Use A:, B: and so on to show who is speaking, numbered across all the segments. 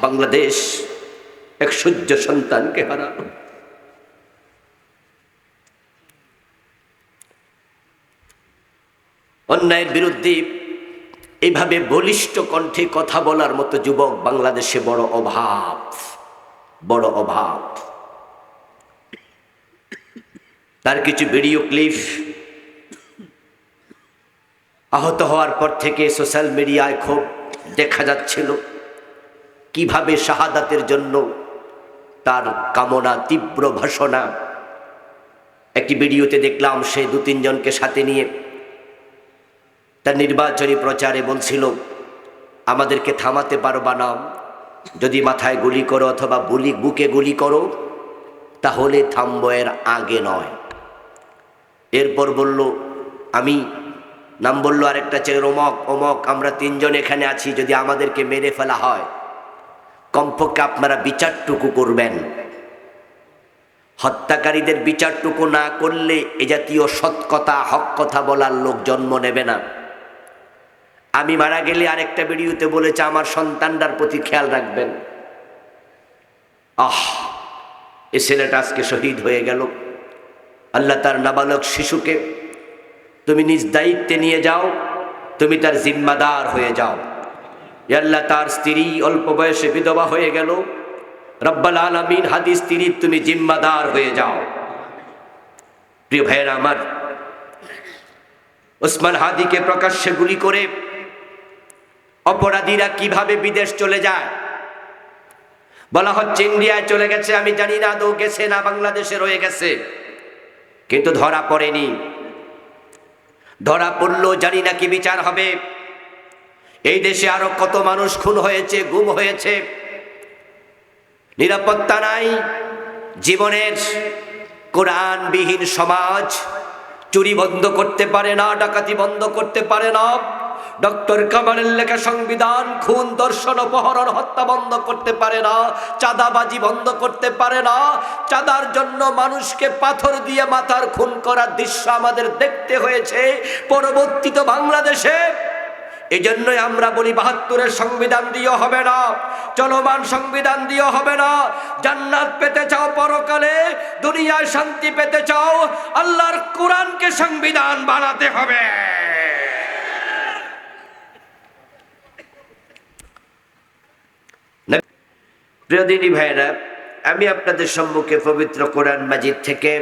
A: বাংলাদেশ এক সূর্য সন্তানকে হারালো। অন্যায়ের বিরুদ্ধে এইভাবে বলিষ্ঠ কণ্ঠে কথা বলার মতো যুবক বাংলাদেশে বড় অভাব, বড় অভাব। তার কিছু ভিডিও ক্লিপ আহত হওয়ার পর থেকে সোশ্যাল মিডিয়ায় খুব দেখা যাচ্ছিল কিভাবে শাহাদাতের জন্য তার কামনা, তীব্র ভাষণা। একটি ভিডিওতে দেখলাম সে 2-3 জনকে সাথে নিয়ে তার নির্বাচনী প্রচারে বলছিল, আমাদেরকে থামাতে পারবা না, যদি মাথায় গুলি করো অথবা বুকে গুলি করো তাহলে থামবো, এর আগে নয়। এরপর বলল, আমি নাম বললো আরেকটা ছেলের, অমক আমরা 3 জন এখানে আছি, যদি আমাদেরকে মেরে ফেলা হয় কমপক্ষে আপনারা বিচারটুকু করবেন। হত্যাকারীদের বিচারটুকু না করলে এ জাতীয় সৎ কথা, হক কথা বলার লোক জন্ম নেবে না। আমি মারা গেলে আরেকটা ভিডিওতে বলেছে, আমার সন্তানটার প্রতি খেয়াল রাখবেন। এ ছেলেটা আজকে শহীদ হয়ে গেল। আল্লাহ তার নাবালক শিশুকে তুমি নিজ দায়িত্বে নিয়ে যাও, তুমি তার জিম্মাদার হয়ে যাও। আল্লাহ তার স্ত্রী অল্প বয়সে বিধবা হয়ে গেল, রব্বুল আলামিন হাদিস স্ত্রীর তুমি জিম্মাদার হয়ে যাও। প্রিয় ভাইয়েরা আমার, ওসমান হাদিকে প্রকাশ্যে গুলি করে অপরাধীরা কিভাবে বিদেশ চলে যায়, বলা হচ্ছে ইন্ডিয়ায় চলে গেছে। আমি জানি না আদৌ গেছে না বাংলাদেশে রয়ে গেছে, কিন্তু ধরা পড়েনি। ধরা পড়লো জানি না কি বিচার হবে। এই দেশে আরো কত মানুষ খুন হয়েছে, গুম হয়েছে, নিরাপত্তা নাই জীবনের। কোরআনবিহীন সমাজ চুরি বন্ধ করতে পারে না, ডাকাতি বন্ধ করতে পারে না, ডক্টর কামালের লেখা সংবিধান খুন, ধর্ষণ, অপহরণ, হত্যা বন্ধ করতে পারে না, চাঁদাবাজি বন্ধ করতে পারে না। চাঁদার জন্য মানুষকে পাথর দিয়ে মাথার খুন করার দৃশ্য আমাদের দেখতে হয়েছে পরবর্তীতে বাংলাদেশে। এই জন্যই আমরা বলি ৭২-এর সংবিধান দিয়ে হবে না, চলমান সংবিধান দিয়ে হবে না। জান্নাত পেতে চাও পরকালে, দুনিয়ায় শান্তি পেতে চাও, আল্লাহর কোরআনকে সংবিধান বানাতে হবে। প্রিয় দিনী ভাইরা, আমি আপনাদের সম্মুখে পবিত্র কোরআন মাজিদ থেকে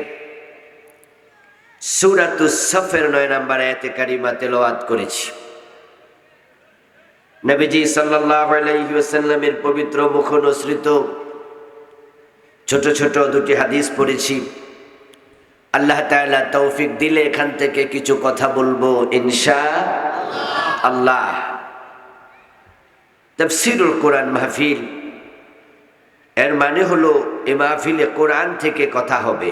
A: সূরাতুস সফের 9 নম্বর আয়াতে কারিমা তেলাওয়াত করেছি। নবীজি সাল্লাল্লাহু আলাইহি ওয়াসাল্লামের পবিত্র মুখনিসৃত ছোট ছোট 2টি হাদিস পড়েছি। আল্লাহ তাআলা তৌফিক দিলে এখান থেকে কিছু কথা বলবো ইনশাআল্লাহ। তাফসীরুল কোরআন মাহফিল, এর মানে হলো এই মাহফিলে কোরআন থেকে কথা হবে।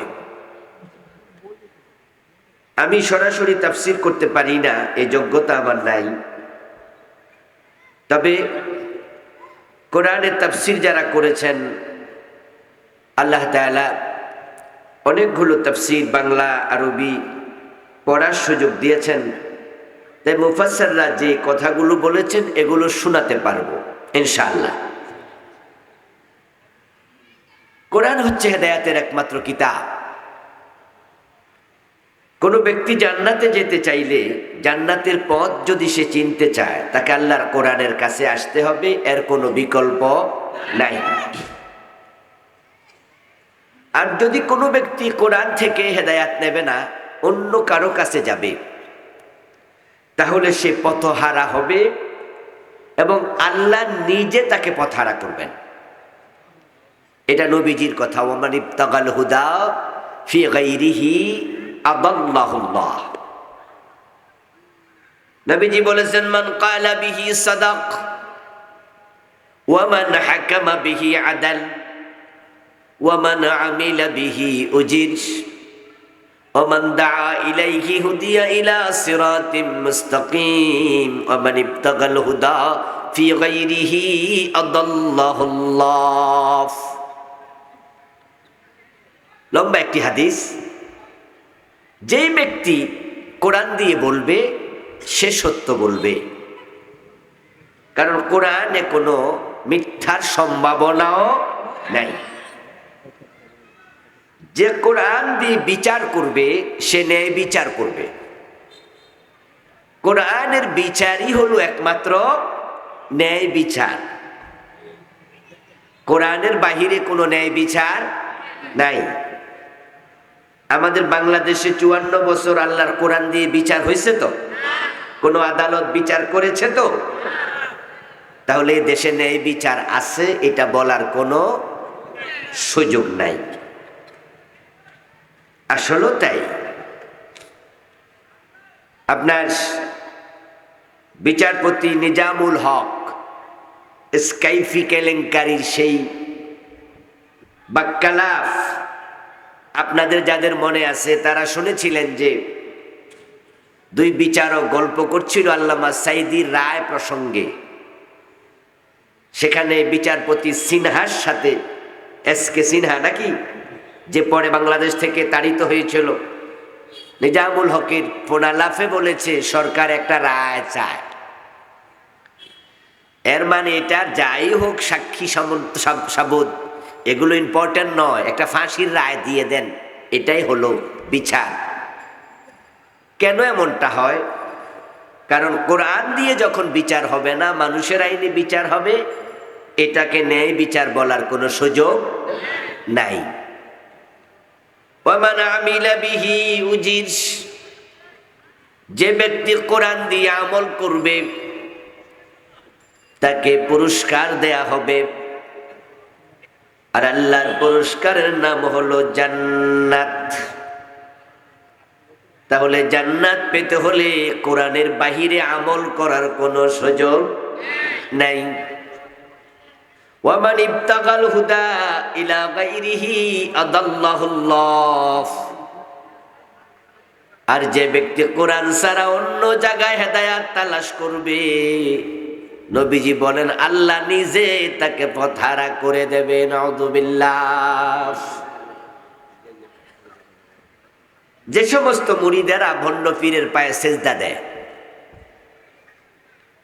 A: আমি সরাসরি তাফসীর করতে পারি না, এই যোগ্যতা আমার নাই। তবে কোরআনের তাফসীর যারা করেছেন, আল্লাহ তাআলা অনেকগুলো তাফসীর বাংলা আরবি পড়ার সুযোগ দিয়েছেন। তাই মুফাসসিররা যে কথাগুলো বলেছেন এগুলো শোনাতে পারবো ইনশাআল্লাহ। কোরআন হচ্ছে হেদায়েতের একমাত্র কিতাব। কোনো ব্যক্তি জান্নাতে যেতে চাইলে, জান্নাতের পথ যদি সে চিনতে চায়, তাকে আল্লাহর কোরআনের কাছে আসতে হবে, এর কোনো বিকল্প নাই। আর যদি কোনো ব্যক্তি কোরআন থেকে হেদায়েত নেবে না, অন্য কারো কাছে যাবে, তাহলে সে পথহারা হবে এবং আল্লাহ নিজে তাকে পথহারা করবেন। এটা নবীজির কথা, ওমান ইবতাগাল হুদা ফি গায়রিহি আদাল্লাহুল্লাহ। নবীজি বলেছেন, মান ক্বালা বিহি সাদাক ওয়া মান হাকামা বিহি আদাল ওয়া মান আমিলা বিহি উজির ওয়া মান দাআ ইলাইহি হুদিয়া ইলা সিরাতিম মুস্তাকিম ওয়া মান ইবতাগাল হুদা ফি গায়রিহি আদাল্লাহুল্লাহ। লম্বা একটি হাদিস। যে ব্যক্তি কোরআন দিয়ে বলবে সে সত্য বলবে, কারণ কোরআনে কোনো মিথ্যার সম্ভাবনাও নাই। যে কোরআন দিয়ে বিচার করবে সে ন্যায় বিচার করবে। কোরআনের বিচারই হলো একমাত্র ন্যায় বিচার। কোরআনের বাহিরে কোনো ন্যায় বিচার নাই। আমাদের বাংলাদেশে 54 বছর আল্লাহর কোরআন দিয়ে বিচার হয়েছে তো? কোনো আদালত বিচার করেছে তো? তাহলে দেশে ন্যায় বিচার আছে এটা বলার কোনো সুযোগ নাই। আসলে তাই। আপনার বিচারপতি নিজামুল হক স্কাইফি কেলেঙ্কারির সেই বাক্যালাপ আপনাদের যাদের মনে আছে তারা শুনেছিলেন যে দুই বিচারক গল্প করছিল আল্লামা সাইদির রায় প্রসঙ্গে। সেখানে বিচারপতি সিনহার সাথে এসকে সিনহা নাকি, যে পরে বাংলাদেশ থেকে তাড়িত হয়েছিল, নিজামুল হকের ফোনালাফে বলেছে সরকার একটা রায় চায়। এর মানে এটা যাই হোক সাক্ষী সাবুত এগুলো ইম্পর্টেন্ট নয়, একটা ফাঁসির রায় দিয়ে দেন, এটাই হলো বিচার। কেন এমনটা হয়? কারণ কোরআন দিয়ে যখন বিচার হবে না, মানুষের আইনে বিচার হবে, এটাকে ন্যায় বিচার বলার কোনো সুযোগ নাই। ওয়ামান আমিলা বিহি উজির, যে ব্যক্তি কোরআন দিয়ে আমল করবে তাকে পুরস্কার দেয়া হবে। আর আল্লাহর পুরস্কারের নাম হলো জান্নাত। তাহলে জান্নাত পেতে হলে কোরআনের বাহিরে আমল করার কোনো সুযোগ নাই। ওয়ামান ইবতাগাল হুদা ইলা গায়রিহি আদাল্লাহুল্লাহ, আর যে ব্যক্তি কোরআন ছাড়া অন্য জায়গায় হেদায়াত তালাশ করবে, নবীজি বলেন আল্লাহ নিজে তাকে পথহারা করে দেবে। নাউযুবিল্লাহ। যে সমস্ত মুরিদেরা ভণ্ড পীরের পায়ে সেজদা দেয়,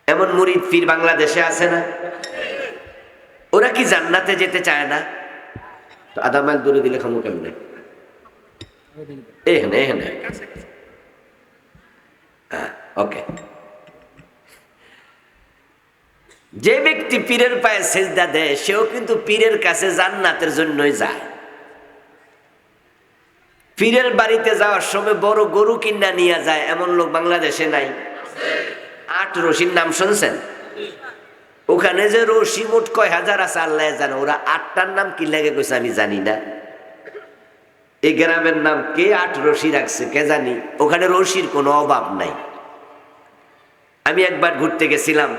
A: এমন মুরিদ পীর বাংলাদেশে আছে না? ওরা কি জান্নাতে যেতে চায় না? তো আধা মাইল দূরে দিলে খামু কেমনে? এখানে এখানে ওকে। যে ব্যক্তি পীরের পায়ে সেজদা দেয় সেও কিন্তু পীরের কাছে জান্নাতের জন্যই যায়। পীরের বাড়িতে যাওয়ার সময় বড় গরু কিনা নিয়ে যায়, এমন লোক বাংলাদেশে নাই? 8 রশির নাম শুনছেন? ওখানে যে রশি মোট কয় হাজার আছে আল্লাহ জানে। ওরা 8টার নাম কি লাগে কইছে আমি জানি না। এই গ্রামের নাম কে 8 রশি রাখছে কে জানি। ওখানে রশির কোনো অভাব নাই। আমি একবার ঘুরতে গেছিলাম,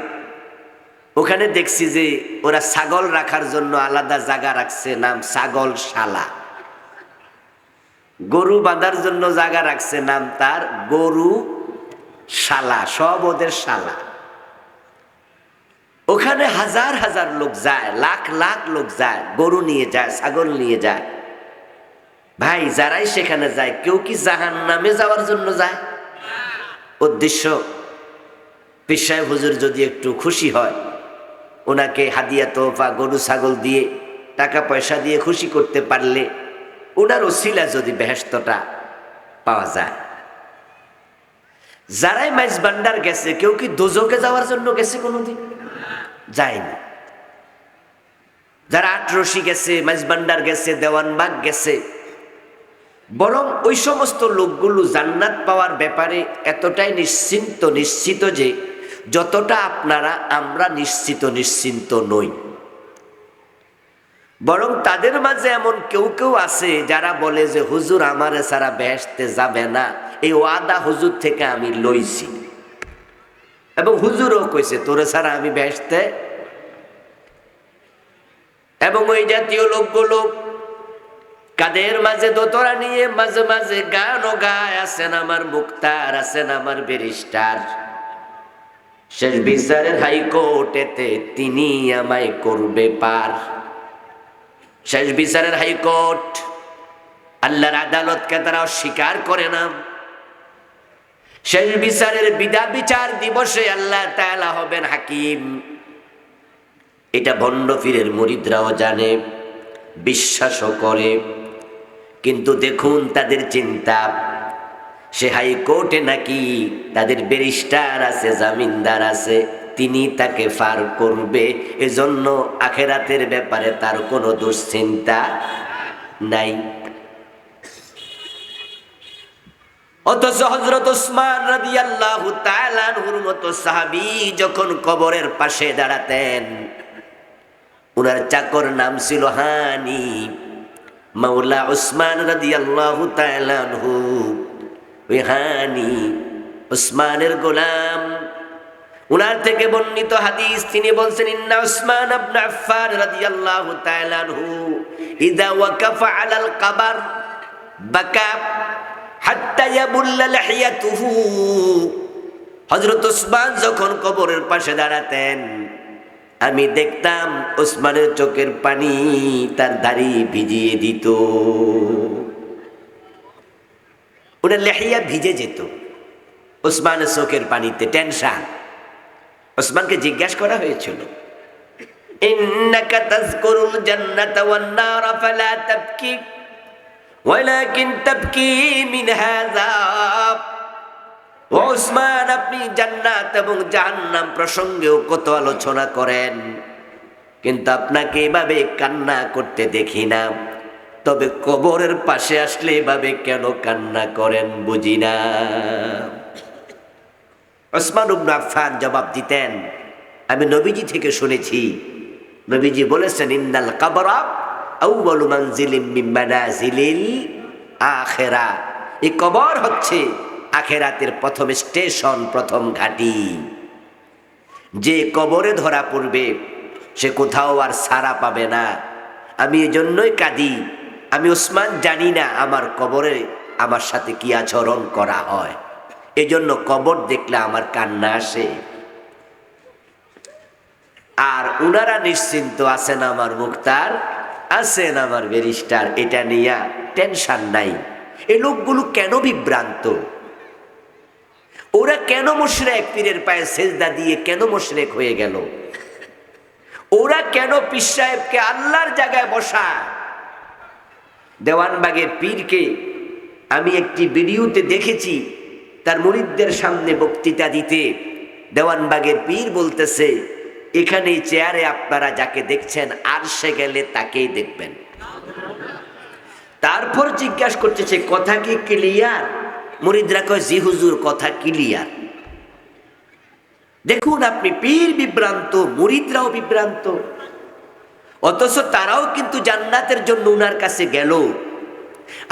A: ওখানে দেখছি যে ওরা ছাগল রাখার জন্য আলাদা জায়গা রাখছে, নাম ছাগল শালা। গরু বাঁধার জন্য জায়গা রাখছে, নাম তার গরু শালা, সব ওদের শালা। ওখানে হাজার হাজার লোক যায়, লাখ লাখ লোক যায়, গরু নিয়ে যায়, ছাগল নিয়ে যায়। ভাই যারাই সেখানে যায় কেউ কি জাহান্নামে যাওয়ার জন্য যায়? উদ্দেশ্য পীর সাহেব হুজুর যদি একটু খুশি হয়, ওনাকে হাদিয়া তোহফা গরু ছাগল দিয়ে টাকা পয়সা দিয়ে খুশি করতে পারলে ওনার ওসিলা যদি বেহেশতটা পাওয়া যায়। যারাই মাইজ ভান্ডার গেছে কেউ কি দোজকে যাওয়ার জন্য গেছে? কোনোদিন যায়নি। যারা 8 রশি গেছে, মাইজ ভান্ডার গেছে, দেওয়ানবাগ গেছে, বরং ওই সমস্ত লোকগুলো জান্নাত পাওয়ার ব্যাপারে এতটাই নিশ্চিত যে যতটা আমরা নিশ্চিন্ত নই। বরং তাদের মাঝে এমন কেউ কেউ আছে যারা বলে যে হুজুর আমারে সারা বেহেশতে যাবে না, এই ওয়াদা হুজুর থেকে আমি লইছি, এবং হুজুরও কইছে তোরে ছাড়া আমি বেহেশতে। এবং ওই জাতীয় লোকগুলো কাদের মাঝে দোতরা নিয়ে মাঝে মাঝে গানও গায়। আছেন আমার মুক্তার, আছেন আমার ব্যারিস্টার, শেষ বিচারের হাইকোর্টেতে তিনি আমায় করবে পার। শেষ বিচারের হাইকোর্ট আল্লাহর আদালতকে তারা অস্বীকার করে না। শেষ বিচারের বিচার দিবসে আল্লাহ তাআলা হবেন হাকিম। এটা ভণ্ড পীরের মুরিদরাও জানে, বিশ্বাসও করে। কিন্তু দেখুন তাদের চিন্তা, সে হাইকোর্টে নাকি তাদের ব্যারিস্টার আছে, জামিনদার আছে, তিনি তাকে ফার করবে, এজন্য আখেরাতের ব্যাপারে তার কোনো দুশ্চিন্তা নাই। অথচ হযরত ওসমান রাদিয়াল্লাহু তাআলা আনহুর মতো সাহাবী যখন কবরের পাশে দাঁড়াতেন, উনার চাকর নাম ছিল হানি, মাওলা ওসমান রাদিয়াল্লাহু তাআলা আনহু, ওই হানি ওসমানের গোলাম। উনার থেকে বর্ণিত হাদিস, তিনি বলছেন, ইন্না উসমান ইবনে আফফান রাদিয়াল্লাহু তাআলা আনহু ইযা ওয়াকাফা আলাল কবর বাকা হাত্তা ইয়াবুল্লা লিহিয়াতুহু। হযরত ওসমান যখন কবরের পাশে দাঁড়াতেন, আমি দেখতাম ওসমানের চোখের পানি তার দাড়ি ভিজিয়ে দিত, ওনার লেহিয়া ভিজে যেত ওসমানের চোখের পানিতে। টেনশন। ওসমানকে জিজ্ঞাসা করা হয়েছিল, ইন্নাকা তাযকুরুল জান্নাতা ওয়ান নার ফালা তাবকি ওয়ালাকিন তাবকি মিন হাযা। ও ওসমান, আপনি জান্নাত এবং জাহান্নাম প্রসঙ্গেও কত আলোচনা করেন, কিন্তু আপনাকে এভাবে কান্না করতে দেখি না। তবে কবরের পাশে আসলে এভাবে কেন কান্না করেন বুঝি না। ওসমান ইবনে আফফান জবাব দিতেন, আমি নবীজি থেকে শুনেছি, নবীজি বলেছেন, ইন্নাল কবরা আউয়ালু মানজিলিম মিন মানাজিলিল আখিরা। এই কবর হচ্ছে আখিরাতের প্রথম স্টেশন, প্রথম ঘাঁটি। যে কবরে ধরা পড়বে সে কোথাও আর ছাড়া পাবে না। আমি এজন্যই কাঁদি, আমি ওসমান জানি না আমার কবরে আমার সাথে কি আচরণ করা হয়, এজন্য কবর দেখলে আমার কান্না আসে। আর উনারা নিশ্চিন্ত আছেন, আমার মুখতার আছেন, আমার ব্যারিস্টার, এটা নিয়ে টেনশন নাই। এই লোকগুলো কেন বিভ্রান্ত? ওরা কেন মুশরিক? পীরের পায়ে সেজদা দিয়ে কেন মুশরিক হয়ে গেল? ওরা কেন পীর সাহেবকে আল্লাহর জায়গায় বসা? দেওয়ানবাগের পীরকে আমি একটি ভিডিওতে দেখেছি, তার মুরিদদের সামনে বক্তৃতা দিতে দেওয়ানবাগের পীর বলতেছে, এখানে চেয়ারে আপনারা যাকে দেখছেন আরশে গেলে তাকেই দেখবেন। তারপর জিজ্ঞাসা করতেছে, কথা কি ক্লিয়ার? মুরিদরা কয়, জি হুজুর, কথা ক্লিয়ার। দেখুন, আপনি পীর বিভ্রান্ত, মুরিদরাও বিভ্রান্ত, অথচ তারাও কিন্তু জান্নাতের জন্য উনার কাছে গেল।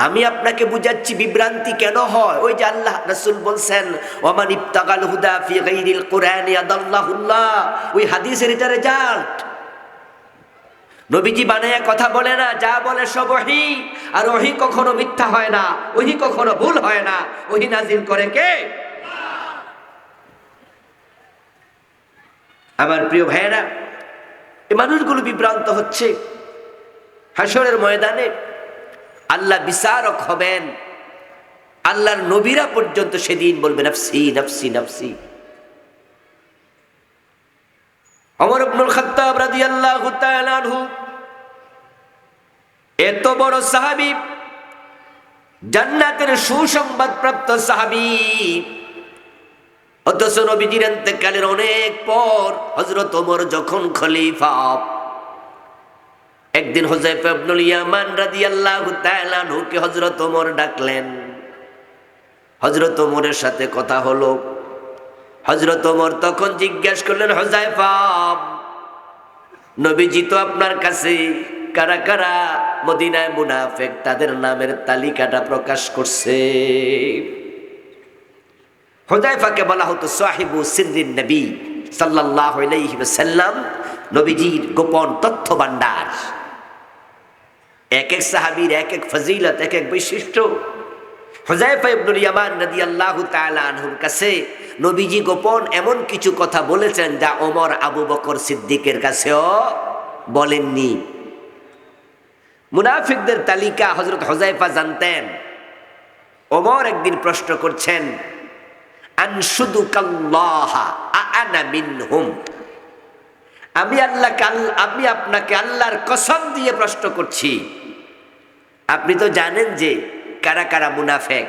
A: আমি আপনাকে বুঝাচ্ছি বিভ্রান্তি কেন হয়। ওই যে আল্লাহ রাসূল বলছেন, ওমান ইবতাগাল হুদা ফি গায়রিল কুরআনি আদাল্লাহুল্লাহ, ওই হাদিসের এটা রেজাল্ট। নবীজি বানায়া কথা বলে না, যা বলে সব ওহী। আর ওহী কখনো মিথ্যা হয় না, ওহী কখনো ভুল হয় না। ওহী নাজিল করে কে? আমার প্রিয় ভাইয়েরা, এই মানুষগুলো বিভ্রান্ত হচ্ছে। হাসরের ময়দানে আল্লাহ বিচারক হবেন, আল্লাহর নবীরা পর্যন্ত সেদিন বলবে, নাফসি নাফসি নাফসি। ওমর ইবনুল খাত্তাব রাদিয়াল্লাহু তাআলা আনহু, এত বড় সাহাবী, জান্নাতের সুসংবাদ প্রাপ্ত সাহাবী, অথচ নবীজির ইন্তেকালের অনেক পর হযরত ওমর যখন খলিফা, একদিন হুযায়ফা ইবনুল ইয়ামান রাদিয়াল্লাহু তাআলা আনহুকে হযরত ওমর ডাকলেন। হযরত ওমরের সাথে কথা হলো। হযরত ওমর তখন জিজ্ঞাসা করলেন, হুযায়ফা, নবীজি তো আপনার কাছে কারা কারা মদিনায় মুনাফিক তাদের নামের তালিকাটা প্রকাশ করছে। হুযায়ফাকে বলা হতো সাহিবু সিররিন নবী সাল্লাল্লাহু আলাইহি ওয়াসাল্লাম, নবীজির গোপন তথ্য ভান্ডার। এক এক সাহাবীর এক এক ফজিলত, এক এক বৈশিষ্ট্য। হুযায়ফা ইবনুল ইয়ামান রাদিয়াল্লাহু তাআলা আনহুর কাছে নবীজি গোপন এমন কিছু কথা বলেছেন যা ওমর, আবু বকর সিদ্দিকের কাছেও বলেননি। মুনাফিকদের তালিকা হযরত হুযায়ফা জানতেন। ওমর একদিন প্রশ্ন করছেন, আনশুদুকাল্লাহ আনা মিনহুম, আমি আপনাকে আল্লাহর কসম দিয়ে প্রশ্ন করছি, আপনি তো জানেন যে কারা কারা মুনাফেক,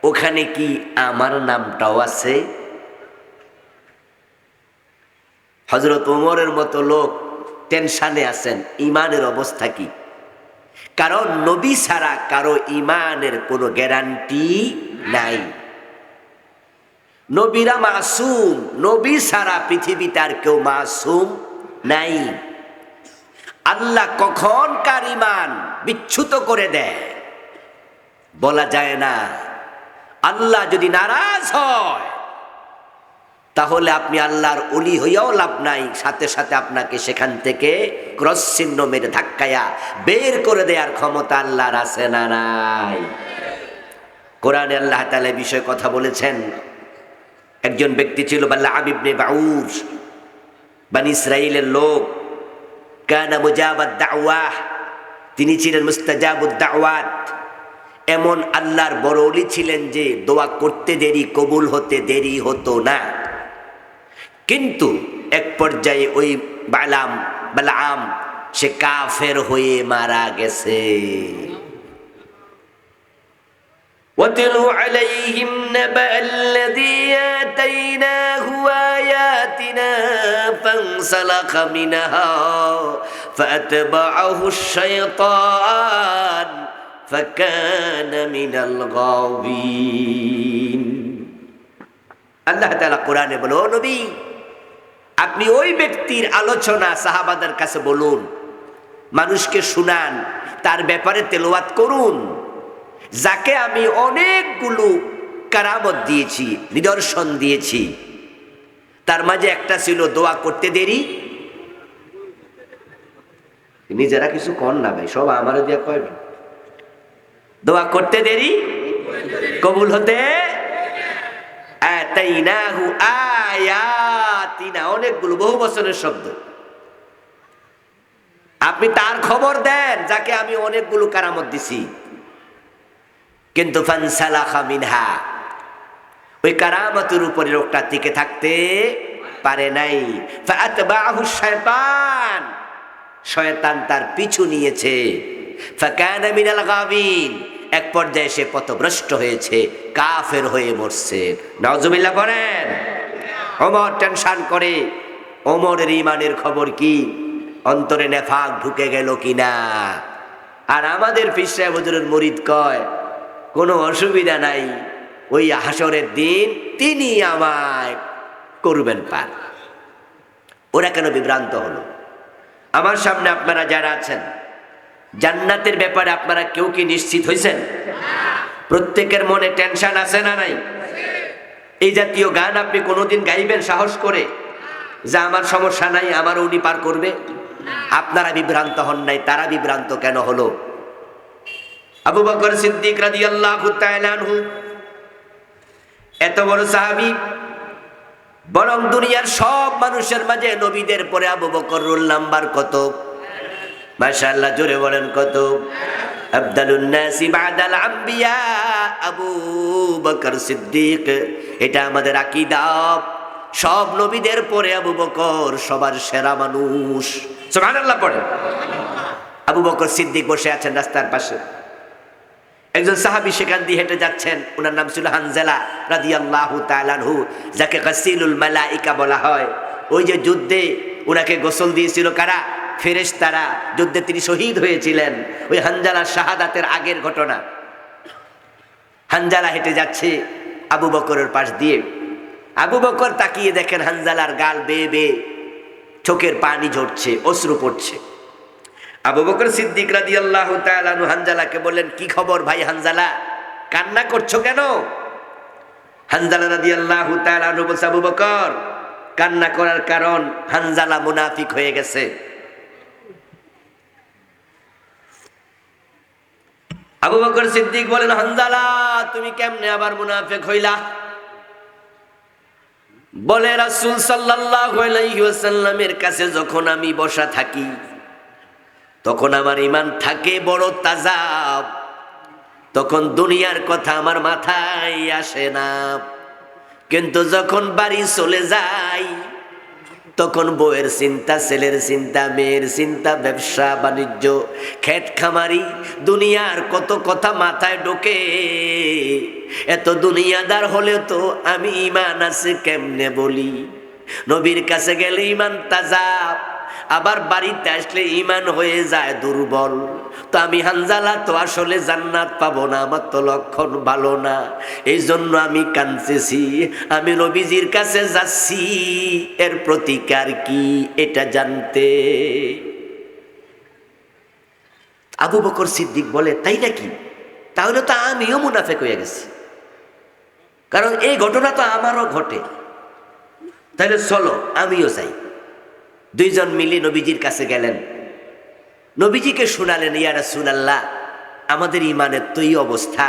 A: ওখানে কি আমার নামটাও আছে? হযরত ওমরের মতো লোক টেনশনে আছেন, ইমানের অবস্থা কি? কারণ নবী ছাড়া কারো ইমানের কোনো গ্যারান্টি নাই। নবীরা মাসুম, নবী ছাড়া পৃথিবীতে আর কেউ মাসুম নাই। আল্লাহ কখন কার ইমান বিচ্যুত করে দেয় বলা যায় না। আল্লাহ যদি নারাজ হয় তাহলে আপনি আল্লাহর ওলি হইয়াও লাভ নাই, সাথে সাথে আপনাকে সেখান থেকে ক্রস চিহ্ন মেরে ধাক্কায়া বের করে দেওয়ার ক্ষমতা আল্লাহর আছে না নাই? কোরআনে আল্লাহ তাআলা এই বিষয়ে কথা বলেছেন। একজন ব্যক্তি ছিল বালআম ইবনে বাউর, বনি ইসরাইলের লোক। কানা মুজাবাদ দাওয়াহ, তিনি ছিলেন মুস্তাজাবুদ দাওয়াত। এমন আল্লাহর বড় ওলি ছিলেন যে দোয়া করতে দেরি, কবুল হতে দেরি হতো না। কিন্তু এক পর্যায়ে ওই বালআম সে কাফের হয়ে মারা গেছে। وَاتْلُ عَلَيْهِمْ نَبَأَ الَّذِي آتَيْنَاهُ آيَاتِنَا فَانسَلَخَ مِنْهَا فَأَتْبَعَهُ الشَّيْطَانُ فَكَانَ مِنَ الْغَاوِينَ। আল্লাহ তাআলা কোরআনে বলে, ও নবী, আপনি ওই ব্যক্তির আলোচনা সাহাবাদের কাছে বলুন, মানুষকে শুনান, তার ব্যাপারে তেলাওয়াত করুন, যাকে আমি অনেকগুলো কারামত দিয়েছি, নিদর্শন দিয়েছি। তার মাঝে একটা ছিল দোয়া করতে দেরি। নিজেরা কিছু কর না ভাই, সব আমারও দিয়া কয়। দোয়া করতে দেরি, কবুল হতে আতাইনাহু আয়াতিনা, অনেকগুলো বহু বছরের শব্দ। আপনি তার খবর দেন যাকে আমি অনেকগুলো কারামত দিছি। কিন্তু ফানসালাখা মিনহা, ওই কারামতের উপরে লোকটা টিকে থাকতে পারে নাই। ফাআতবাহু শায়তান, শয়তান তার পিছু নিয়েছে। ফাকানা মিনাল গাবিন, এক পর্যায়ে সে পথভ্রষ্ট হয়েছে, কাফের হয়ে মরছে। নাউজুবিল্লাহ করেন। ওমর টেনশন করে, ওমরের ইমানের খবর কি, অন্তরে নেফাক ঢুকে গেল কিনা। আর আমাদের পীর সাহেব হুজুরের মুরিদ কয়, কোনো অসুবিধা নাই, ওই হাসরের দিন তিনি আমায় করবেন পার। ওরা কেন বিভ্রান্ত হলো? আমার সামনে আপনারা যারা আছেন, জান্নাতের ব্যাপারে আপনারা কেউ কি নিশ্চিত হয়েছেন? প্রত্যেকের মনে টেনশন আছে না নাই? এই জাতীয় গান আপনি কোনোদিন গাইবেন সাহস করে যে আমার সমস্যা নাই, আমার উনি পার করবে? আপনারা বিভ্রান্ত হন নাই, তারা বিভ্রান্ত কেন হলো? আবু বকর সিদ্দিক রাদিয়াল্লাহু তাআলা আনহু এত বড় সাহাবী, বরং দুনিয়ার সব মানুষের মাঝে নবীদের পরে আবু বকর রোল নাম্বার কত? মাশাআল্লাহ, জোরে বলেন কত? আফদালুন নাসি বাদাল আম্বিয়া আবু বকর সিদ্দিক। এটা আমাদের আকীদা। সব নবীদের পরে আবু বকর সবার সেরা মানুষ। সুবহানাল্লাহ পড়ে। আবু বকর সিদ্দিক বসে আছেন রাস্তার পাশে, একজন সাহাবী সেখান দিয়ে হেঁটে যাচ্ছেন, ওনার নাম ছিল হানজালা রাদিয়াল্লাহু তাআলা আনহু, যাকে গাসিলুল মালাইকা বলা হয়। ওই যে যুদ্ধে ওনাকে গোসল দিয়েছিল কারা? ফেরেশতারা। যুদ্ধে তিনি শহীদ হয়েছিলেন। ওই হানজালার শাহাদাতের আগের ঘটনা। হানজালা হেঁটে যাচ্ছে আবু বকরের পাশ দিয়ে। আবু বকর তাকিয়ে দেখেন হানজালার গাল বেয়ে বেয়ে চোখের পানি ঝরছে, অশ্রু পড়ছে। আবু বকর সিদ্দিক রাদিয়াল্লাহু তাআলা আনহু হানজালাকে বললেন, কি খবর ভাই হানজালা, কান্না করছো কেন? হানজালা রাদিয়াল্লাহু তাআলা আনহু বলছে, আবু বকর, কান্না করার কারণ হানজালা মুনাফিক হয়ে গেছে। আবু বকর সিদ্দিক বলেন, হানজালা তুমি কেমনে আবার মুনাফিক হইলা? বলে, রাসূল সাল্লাল্লাহু আলাইহি ওয়াসাল্লামের কাছে যখন আমি বসা থাকি তখন আমার ঈমান থাকে বড় তাজা, তখন দুনিয়ার কথা আমার মাথায় আসে না। কিন্তু যখন বাড়ি চলে যাই তখন বউয়ের চিন্তা, ছেলের চিন্তা, মেয়ের চিন্তা, ব্যবসা বাণিজ্য, খেত খামারি, দুনিয়ার কত কথা মাথায় ঢোকে। এত দুনিয়াদার হলেও তো আমি ঈমান আছে কেমনে বলি। নবীর কাছে গেলে ঈমান তাজা, আবার বাড়িতে আসলে ঈমান হয়ে যায় দুর্বল। তো আমি হানজালা তো আসলে জান্নাত পাবো না, আমার তো লক্ষণ ভালো না। এই জন্য আমি কাঁদতেছি, আমি নবীজির কাছে যাচ্ছি, এর প্রতিকার কি এটা জানতে। আবু বকর সিদ্দিক বলে, তাই নাকি? তাহলে তো আমিও মুনাফেক হয়ে গেছি, কারণ এই ঘটনা তো আমারও ঘটে। তাহলে চলো আমিও যাই। দুইজন মিলে নবীজির কাছে গেলেন, নবীজিকে শোনালেন, ইয়া রাসূলুল্লাহ, আমাদের ইমানের তো এই অবস্থা,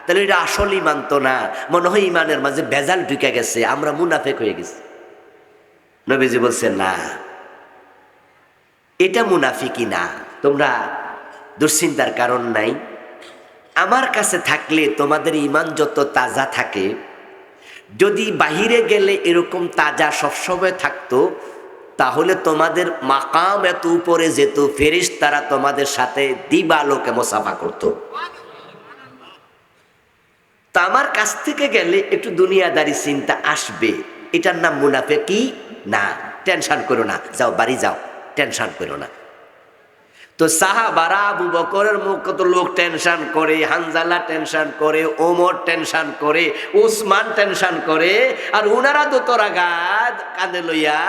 A: তাহলে এটা আসল ইমান তো না, মনে হয় ইমানের মাঝে ভেজাল ঢুকে গেছে, আমরা মুনাফেক হয়ে গেছি। নবীজি বলছেন, না, এটা মুনাফিকি না, তোমরা দুশ্চিন্তার কারণ নাই। আমার কাছে থাকলে তোমাদের ইমান যত তাজা থাকে, যদি বাহিরে গেলে এরকম তাজা সবসময় থাকতো, তাহলে তোমাদের মাকাম এত উপরে যেত, ফেরেশতারা তোমাদের সাথে দিবালোকে মুসাফা করত। তা আমার কাছ থেকে গেলে একটু দুনিয়াদারি চিন্তা আসবে, এটার নাম মুনাফিকি না, টেনশন করো না, যাও বাড়ি যাও, টেনশন করো না। তো সাহাবারা, আবু বকরের মুখ কত লোক টেনশন করে, হানজালা টেনশন করে, ওমর টেনশন করে, উসমান টেনশন করে, আর উনারা দোতরাগাদ কাঁধে লইয়া,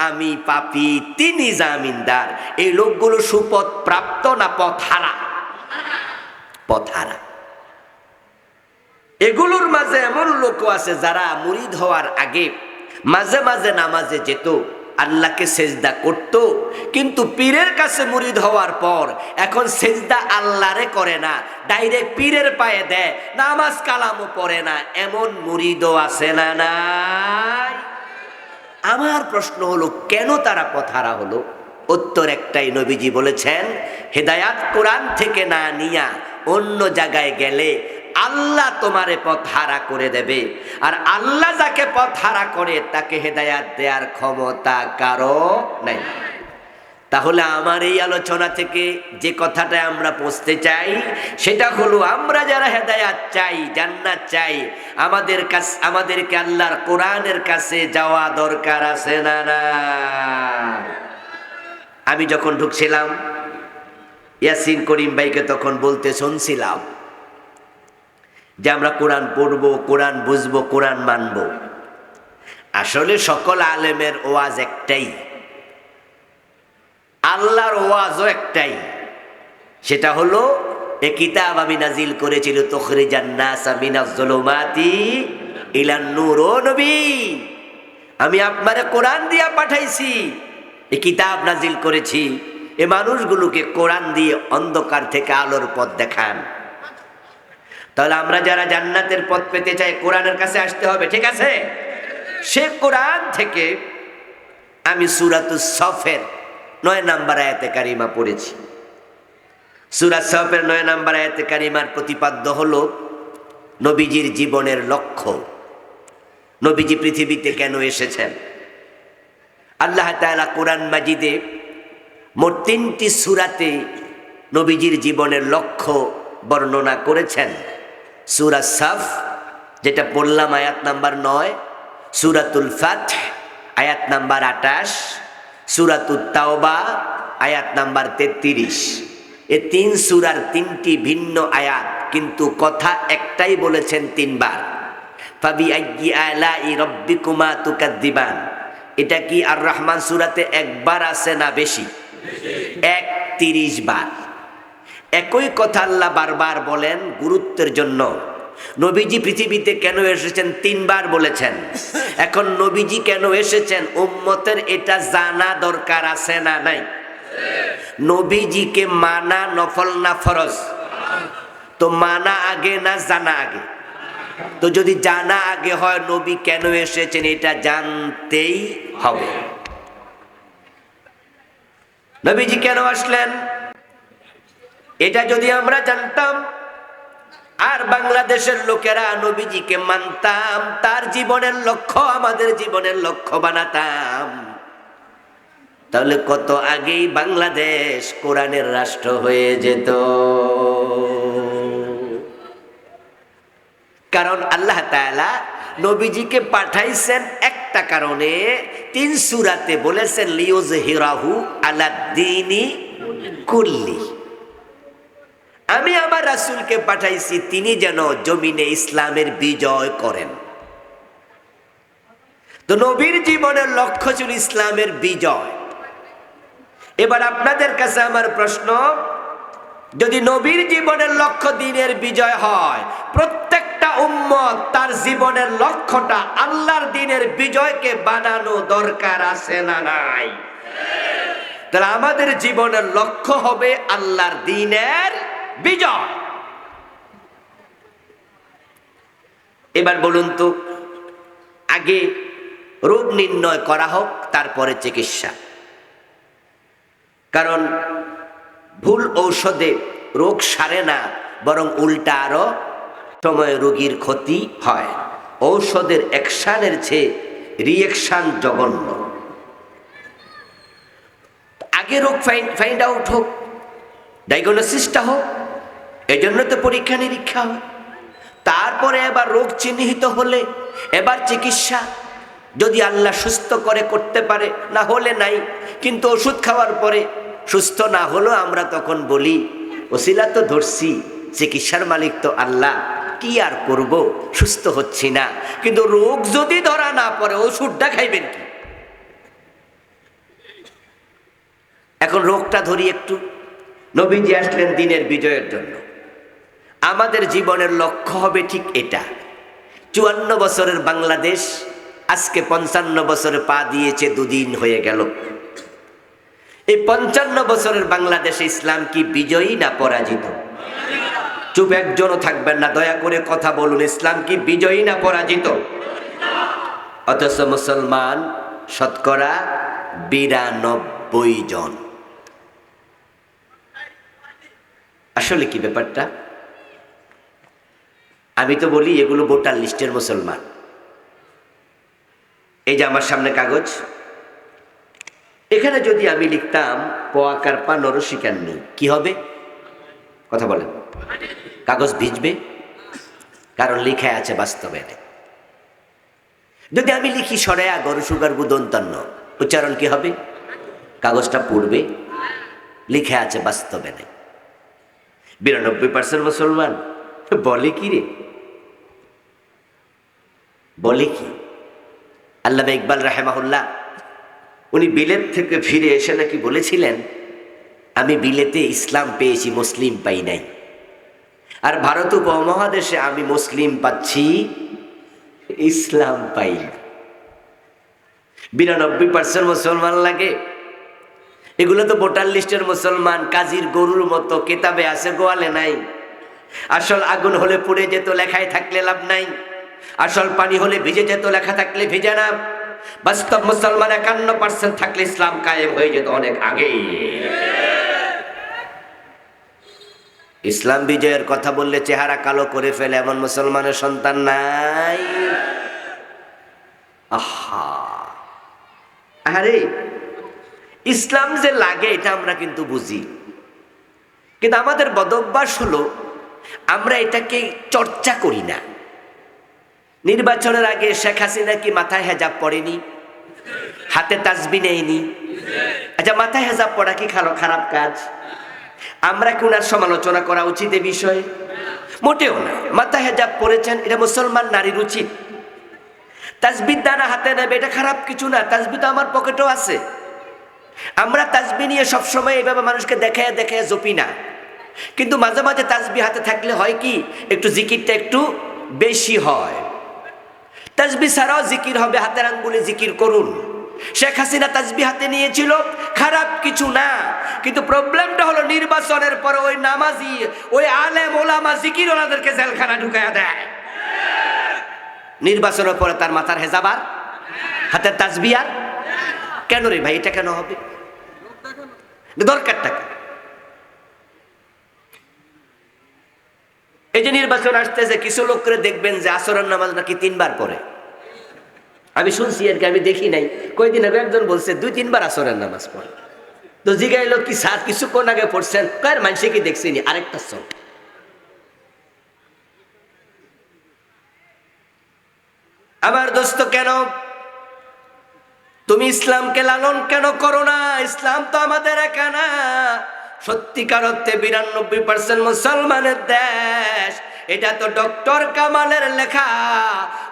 A: আমি পাপী, তিনি জামিনদার। এই লোকগুলো সুপথ প্রাপ্ত না পথহারা? পথহারা। এগুলোর মাঝে এমন লোক আছে যারা মুরিদ হওয়ার আগে মাঝে মাঝে নামাজে যেত, আল্লাহকে সেজদা করত, কিন্তু পীরের কাছে মুরিদ হওয়ার পর এখন সেজদা আল্লাহরে করে না, ডাইরেক্ট পীরের পায়ে দেয়, নামাজ কালামও পড়ে না। এমন মুরিদও আছে না নাই? আমার প্রশ্ন হলো, কেন তারা পথহারা হলো? উত্তর একটাই, নবীজি বলেছেন, হেদায়াত কোরআন থেকে না নিয়া অন্য জায়গায় গেলে আল্লাহ তোমারে পথহারা করে দেবে, আর আল্লাহ যাকে পথহারা করে তাকে হেদায়াত দেওয়ার ক্ষমতা কারো নাই। তাহলে আমার এই আলোচনা থেকে যে কথাটা আমরা পৌঁছতে চাই, সেটা হলো, আমরা যারা হেদায়াত চাই, জান্নাত চাই, আমাদেরকে আল্লাহর কোরআনের কাছে যাওয়া দরকার আছে না না? আমি যখন ঢুকছিলাম, ইয়াসিন করিম ভাইকে তখন বলতে শুনছিলাম যে আমরা কোরআন পড়বো, কোরআন বুঝবো, কোরআন মানবো। আসলে সকল আলেমের ওয়াজ একটাই, আল্লাহর ওয়াজও একটাই, সেটা হলো, এ কিতাব আমি নাজিল করেছিল তুখরিজান নাস মিনাজ যুলুমাতি ইলান নূর। ও নবী, আমি আপনারে কোরআন দিয়া পাঠাইছি, এই কিতাব নাজিল করেছি, এ মানুষগুলোকে কোরআন দিয়ে অন্ধকার থেকে আলোর পথ দেখান। তাহলে আমরা যারা জান্নাতের পথ পেতে চাই, কোরআনের কাছে আসতে হবে, ঠিক আছে? সে কোরআন থেকে আমি সূরাতুস সফের 9 নম্বর আয়াতে কারিমা পড়েছি। সূরা সফের 9 নম্বর আয়াতে কারিমার প্রতিপাদ্য হলো নবীজির জীবনের লক্ষ্য, নবীজি পৃথিবীতে কেন এসেছেন। আল্লাহ তাআলা কোরআন মাজিদে মোট 3টি সূরাতে নবীজির জীবনের লক্ষ্য বর্ণনা করেছেন। সূরা সাফ, যেটা পড়লাম, আয়াত নাম্বার 9, সূরাতুল ফাতহ আয়াত নাম্বার 28, সূরাতুত তাওবা আয়াত নাম্বার 33। এই 3 সূরার 3টি ভিন্ন আয়াত, কিন্তু কথা একটাই বলেছেন 3 বার, ফাবিআইয়ি আলাই রাব্বিকুমা তুকাদ্দিবান। এটা কি আর রহমান সূরাতে একবার আছে না বেশি? 31 বার। একই কথা আল্লাহ বারবার বলেন গুরুত্বের জন্য। নবীজি পৃথিবীতে কেন এসেছেন 3 বার বলেছেন। এখন নবীজি কেন এসেছেন উম্মতের এটা জানা দরকার আছে না নাই? নবীজিকে মানা নফল না ফরজ? তো মানা আগে না জানা আগে? তো যদি জানা আগে হয়, নবী কেন এসেছেন এটা জানতেই হবে। নবীজি কেন আসলেন এটা যদি আমরা জানতাম, আর বাংলাদেশের লোকেরা নবীজিকে মানতাম, তার জীবনের লক্ষ্য আমাদের জীবনের লক্ষ্য বানাতাম, তাহলে কত আগেই বাংলাদেশ কোরআনের রাষ্ট্র হয়ে যেত। কারণ আল্লাহ তাআলা নবীজিকে পাঠাইছেন একটা কারণে, 3 সূরাতে বলেছেন লিয়ুযহিরাহু আলাদ্দীনি কুল্লি। আমি আমার রাসূলকে পাঠাইছি তিনি যেন জমিনে ইসলামের বিজয় করেন। তো নবীর জীবনের লক্ষ্য ছিল ইসলামের বিজয়। এবার আপনাদের কাছে আমার প্রশ্ন, যদি নবীর জীবনের লক্ষ্য দ্বীনের বিজয় হয়, প্রত্যেকটা উম্মত তার জীবনের লক্ষ্যটা আল্লাহর দ্বীনের বিজয়কে বানানো দরকার আছে না নাই? তাহলে আমাদের জীবনের লক্ষ্য হবে আল্লাহর দ্বীনের বিজয়। এবার বলুন তো, আগে রোগ নির্ণয় করা হোক, তারপরে চিকিৎসা। কারণ ভুল ঔষধে রোগ সারে না, বরং উল্টা আরো সময় রোগীর ক্ষতি হয়। ঔষধের অ্যাকশনের চেয়ে রিঅ্যাকশন জঘন্য। আগে রোগ ফাইন্ড আউট হোক, ডায়াগনোসিসটা হোক, এই জন্য তো পরীক্ষা নিরীক্ষা হয়। তারপরে এবার রোগ চিহ্নিত হলে এবার চিকিৎসা, যদি আল্লাহ সুস্থ করে করতে পারে, না হলে নাই। কিন্তু ওষুধ খাওয়ার পরে সুস্থ না হলেও আমরা তখন বলি ওসিলা তো ধরছি, চিকিৎসার মালিক তো আল্লাহ, কি আর করব, সুস্থ হচ্ছি না। কিন্তু রোগ যদি ধরা না পড়ে ওষুধটা খাইবেন কি? এখন রোগটা ধরি একটু। নবীজি আসলেন দ্বীনের বিজয়ের জন্য। আমাদের জীবনের লক্ষ্য হবে ঠিক এটা। 54 বছরের বাংলাদেশ আজকে 55 বছরে পা দিয়েছে, 2 দিন হয়ে গেল। এই 55 বছরের বাংলাদেশে ইসলাম কি বিজয়ী না পরাজিত? চুপ একজনও থাকবেন না, দয়া করে কথা বলুন। ইসলাম কি বিজয়ী না পরাজিত? অথচ মুসলমান শতকরা 92 জন। আসলে কি ব্যাপারটা? আমি তো বলি এগুলো ভোটার লিস্টের মুসলমান। এই যে আমার সামনে কাগজ, এখানে যদি আমি লিখতাম পোয়াকার পা নরসিকার নেই, কি হবে? কথা বলেন। কাগজ ভিজবে, কারণ লিখা আছে বাস্তবে নেই। যদি আমি লিখি সরেয়া গরু সুগার বুদন্তন্য, উচ্চারণ কি হবে? কাগজটা পড়বে, লিখা আছে বাস্তবে নেই। 92% মুসলমান বলে কি রে, বলে কি? আল্লামা ইকবাল রাহেমাহুল্লাহ উনি বিলেত থেকে ফিরে এসে নাকি বলেছিলেন, আমি বিলেতে ইসলাম পেয়েছি, মুসলিম পাই নাই। আর ভারত উপমহাদেশে আমি মুসলিম পাচ্ছি, ইসলাম পাই না। 92% মুসলমান লাগে। এগুলো তো ভোটার লিস্টের মুসলমান, কাজীর গরুর মতো, কেতাবে আছে গোয়ালে নাই। আসল আগুন হলে পুড়ে যেত, লেখায় থাকলে লাভ নাই। আসল পানি হলে ভিজে যেত, লেখা থাকলে ভিজে না। বাস্তব মুসলমান 51% থাকলে ইসলাম কায়েম হয়ে যেত অনেক আগেই। ইসলাম বিজয়ের কথা বললে চেহারা কালো করে ফেলে এমন মুসলমানের সন্তান নাই। আহা, আরে ইসলাম যে লাগে এটা আমরা কিন্তু বুঝি, কিন্তু আমাদের বদভ্যাস হলো আমরা এটাকে চর্চা করি না। নির্বাচনের আগে শেখ হাসিনা কি মাথায় হেজাব পড়েনি? হাতে তাসবিহ নেয়নি? আচ্ছা, মাথায় হেজাব পড়া কি খারাপ কাজ? আমরা কি ওনার সমালোচনা করা উচিত এ বিষয়ে? মোটেও না। মাথায় হেজাব পড়েছেন, এটা মুসলমান নারীর উচিত। তাসবিহ দানা হাতে নেবে, এটা খারাপ কিছু না। তাসবিহ তো আমার পকেটেও আছে। আমরা তাসবিহ নিয়ে সবসময় এইভাবে মানুষকে দেখায় দেখায় জপি না, কিন্তু মাঝে মাঝে তাসবিহ হাতে থাকলে হয় কি, একটু জিকিরটা একটু বেশি হয়। তাসবিহ ছাড়াও জিকির হবে, হাতের আঙ্গুলে জিকির করুন। শেখ হাসিনা তাসবিহ হাতে নিয়েছিল, খারাপ কিছু না। কিন্তু প্রবলেমটা হলো নির্বাচনের পরে ওই নামাজি, ওই আলেম ওলামা জিকির ওনাদেরকে জেলখানা ঢুকায়া দেয়। নির্বাচনের পরে তার মাথার হেজাব আর হাতের তাসবিহ আর কেন রে ভাই? এটা কেন হবে? দরকারটা কি? এই যে নির্বাচন আসতেছে, কিছু লোক করে দেখবেন যে আসরের নামাজ নাকি 3 বার পড়ে। আমি শুনছি আর কি, আমি দেখি নাই। কয়েকদিন আগে একজন বলছে 2-3 বার আসরের নামাজ পড়ে। তো জিগাইলো কি স্যার কিছুক্ষণ আগে পড়ছেন, কার মানুষে কি দেখছিনি আরেকটা সব। আমার দোস্ত, কেন তুমি ইসলামকে লালন কেন করো না? ইসলাম তো আমাদের একা না, সত্যিকার অর্থে 92% মুসলমানের দেশ। এটা তো ডক্টর কামালের লেখা,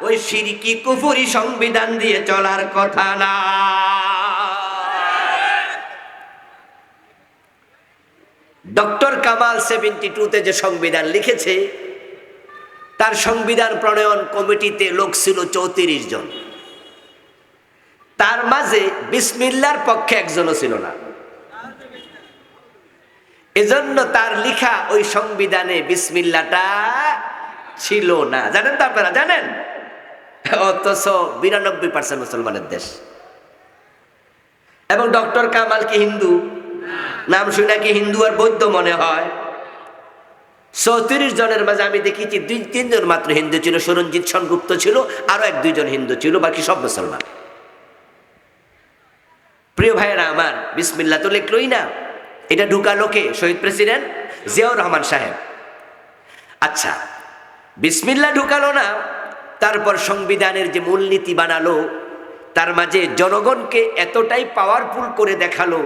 A: ওই শিরকি কুফরি সংবিধান দিয়ে চলার কথা না। ডক্টর কামাল 72-তে যে সংবিধান লিখেছে, তার সংবিধান প্রণয়ন কমিটিতে লোক ছিল 34 জন। তার মাঝে বিসমিল্লাহর পক্ষে একজনও ছিল না। এজন্য তার লিখা ওই সংবিধানে বিসমিল্লাহটা ছিল না। জানেন তো আপনারা, জানেন? অথচ 92% মুসলমানের দেশ। এবং ডক্টর কামাল কি হিন্দু? নাম শুনে কি হিন্দু আর বৌদ্ধ মনে হয়? 34 জনের মাঝে আমি দেখেছি 2-3 জন মাত্র হিন্দু ছিল। সুরঞ্জিত সেনগুপ্ত ছিল, আরো 1-2 জন হিন্দু ছিল, বাকি সব মুসলমান। প্রিয় ভাইয়েরা আমার, বিসমিল্লাহ তো লিখলই না, এটা ঢুকালো কে? শহীদ প্রেসিডেন্ট জিয়াউর রহমান সাহেব। আচ্ছা, বিসমিল্লাহ ঢুকালো না, তারপর সংবিধানের যে মূলনীতি বানালো, তার মাঝে জনগণকে এতটাই পাওয়ারফুল করে দেখালো,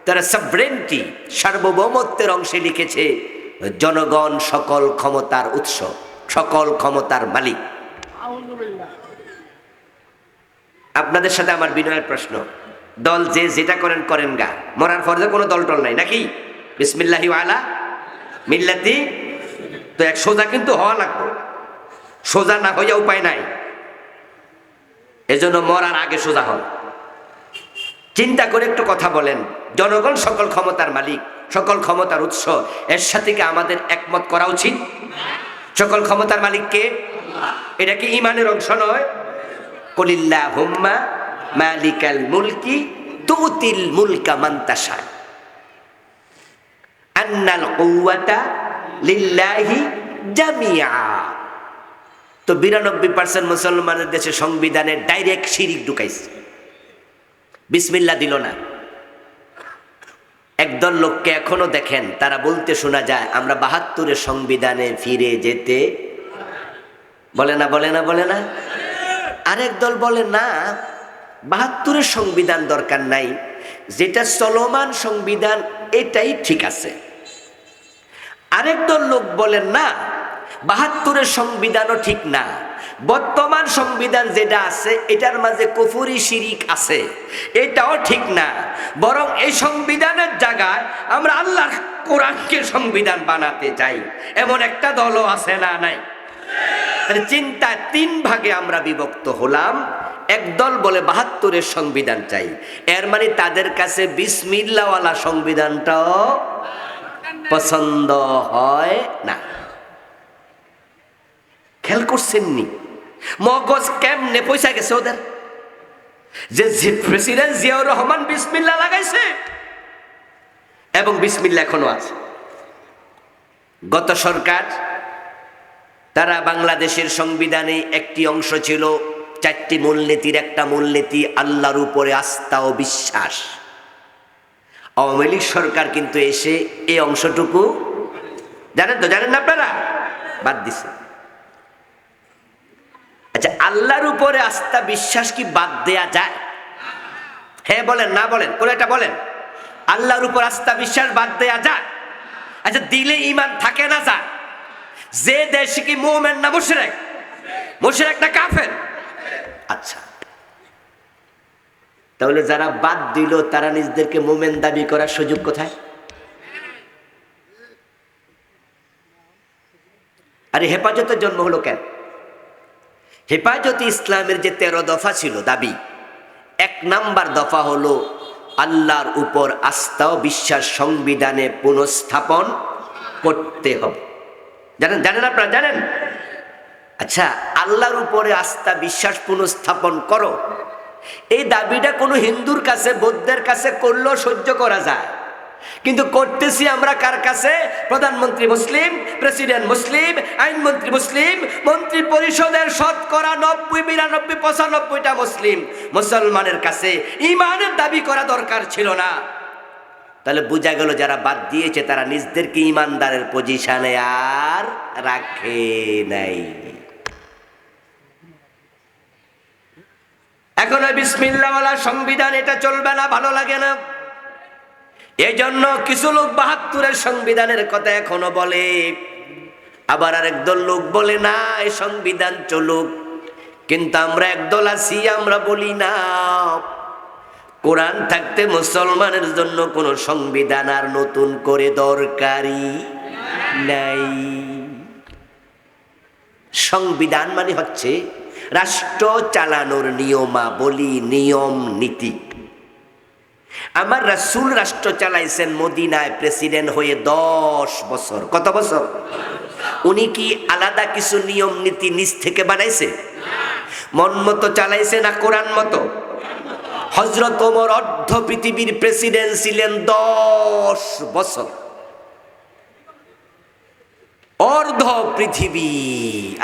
A: তারা সভরেন্টি, সার্বভৌমত্বের অংশে লিখেছে জনগণ সকল ক্ষমতার উৎস, সকল ক্ষমতার মালিক। আপনাদের সাথে আমার বিনয়ের প্রশ্ন, দল যে যেটা করেন করেন গা, মরার ফরজে কোনো দল টল নাই নাকি? বিসমিল্লাহি ওয়ালা মিল্লাতি, তো এক সোজা কিন্তু হওয়া লাগবে, সোজা না হইয়া উপায় নাই। এজন্য মরার আগে সোজা হন। চিন্তা করে একটু কথা বলেন, জনগণ সকল ক্ষমতার মালিক, সকল ক্ষমতার উৎস, এর সাথে কি আমাদের একমত করা উচিত? সকল ক্ষমতার মালিককে, এটা কি ঈমানের অংশ নয়? কুলিল্লাহুম্মা মালিকাল মুলকি তুতিল মুলকা মান তাশা আন্নাল কুওয়াতা লিল্লাহি জামিআ। তো 92% মুসলমানের দেশে সংবিধানে ডাইরেক্ট শিরিক ঢুকাইছে, বিসমিল্লাহ দিল না। একদল লোককে এখনো দেখেন, তারা বলতে শোনা যায় আমরা 72-এর সংবিধানে ফিরে যেতে, বলে না বলে না বলে না। আরেক দল বলে না, 72-এর সংবিধান দরকার নাই, যেটা চলমান সংবিধান এটাই ঠিক আছে। আরেক দল লোক বলেন না, 72-এর সংবিধানও ঠিক না, বর্তমান সংবিধান যেটা আছে এটার মাঝে কুফরি শিরিক আছে, এটাও ঠিক না, বরং এই সংবিধানের জায়গায় আমরা আল্লাহর কোরআনকে সংবিধান বানাতে চাই, এমন একটা দলও আছে না নাই? চিন্তা 3 ভাগে আমরা বিভক্ত হলাম। একদল বলে 72-এর সংবিধান চাই, এর মানে তাদের কাছে বিসমিল্লাহওয়ালা সংবিধানটাও পছন্দ হয় না। খেয়াল করছেননি মগজ কেমনে পয়সা গেছে ওদের? যে প্রেসিডেন্ট জিয়াউর রহমান বিসমিল্লাহ লাগাইছে এবং বিসমিল্লাহ এখনো আছে। গত সরকার, তারা বাংলাদেশের সংবিধানে একটি অংশ ছিল 4টি মূলনীতির একটা মূলনীতি আল্লাহর উপরে আস্থা ও বিশ্বাস। আওয়ামী লীগ সরকার কিন্তু এসে এই অংশটুকু, জানেন তো, জানেন না আপনারা, বাদ দিছে। আচ্ছা, আল্লাহর উপরে আস্থা বিশ্বাস কি বাদ দেয়া যায়? হ্যাঁ বলেন, না বলেন, কোন একটা বলেন। আল্লাহর উপর আস্থা বিশ্বাস বাদ দেয়া যায়? আচ্ছা, দিলে ঈমান থাকে না যায়? যে দেশে কি মুমিন না মুশরিক? মুশরিক না কাফের? আচ্ছা, তাহলে যারা বাদ দিল তারা নিজেদেরকে মুমিন দাবি করার সুযোগ কোথায়? আরে হেফাজতের জন্ম হলো কেন? হেফাজতে ইসলামের যে 13 দফা ছিল দাবি, 1 নাম্বার দফা হলো আল্লাহর উপর আস্থা ও বিশ্বাস সংবিধানে পুনঃস্থাপন করতে হবে। জানেন, জানেন আপনারা, জানেন? আচ্ছা, আল্লাহর উপরে আস্থা বিশ্বাস পুনঃস্থাপন করো, এই দাবিটা কোনো হিন্দুর কাছে, বৌদ্ধের কাছে করলেও সহ্য করা যায়, কিন্তু করতেছি আমরা কার কাছে? প্রধানমন্ত্রী মুসলিম, প্রেসিডেন্ট মুসলিম, আইনমন্ত্রী মুসলিম, মন্ত্রী পরিষদের শতকরা 90-92-95টা মুসলিম। মুসলমানের কাছে ঈমানের দাবি করা দরকার ছিল না। তাহলে বোঝা গেল যারা বাদ দিয়েছে তারা নিজদেরকে ঈমানদারের পজিশনে আর রাখে নাই। এখন ওই বিসমিল্লাহওয়ালা সংবিধান এটা চলবে না, ভালো লাগে না। এই জন্য কিছু লোক 72-এর সংবিধানের কথা এখনো বলে, আবার আরেক দল লোক বলে না এই সংবিধান চলুক। কিন্তু আমরা একদল আছি, আমরা বলি না কোরআন থাকতে মুসলমানের জন্য কোনো সংবিধান আর নতুন করে দরকারই নাই। সংবিধান মানে হচ্ছে রাষ্ট্র চালানোর নিয়মাবলী, নিয়ম নীতি। আমার রাসূল রাষ্ট্র চালাইছেন মদিনায় প্রেসিডেন্ট হয়ে 10 বছর। কত বছর? উনি কি আলাদা কিছু নিয়ম নীতি নিজ থেকে বানাইছে? মন মতো চালাইছে না কোরআন মতো? হযরত ওমর অর্ধ পৃথিবীর প্রেসিডেন্ট ছিলেন 10 বছর। অর্ধ পৃথিবী,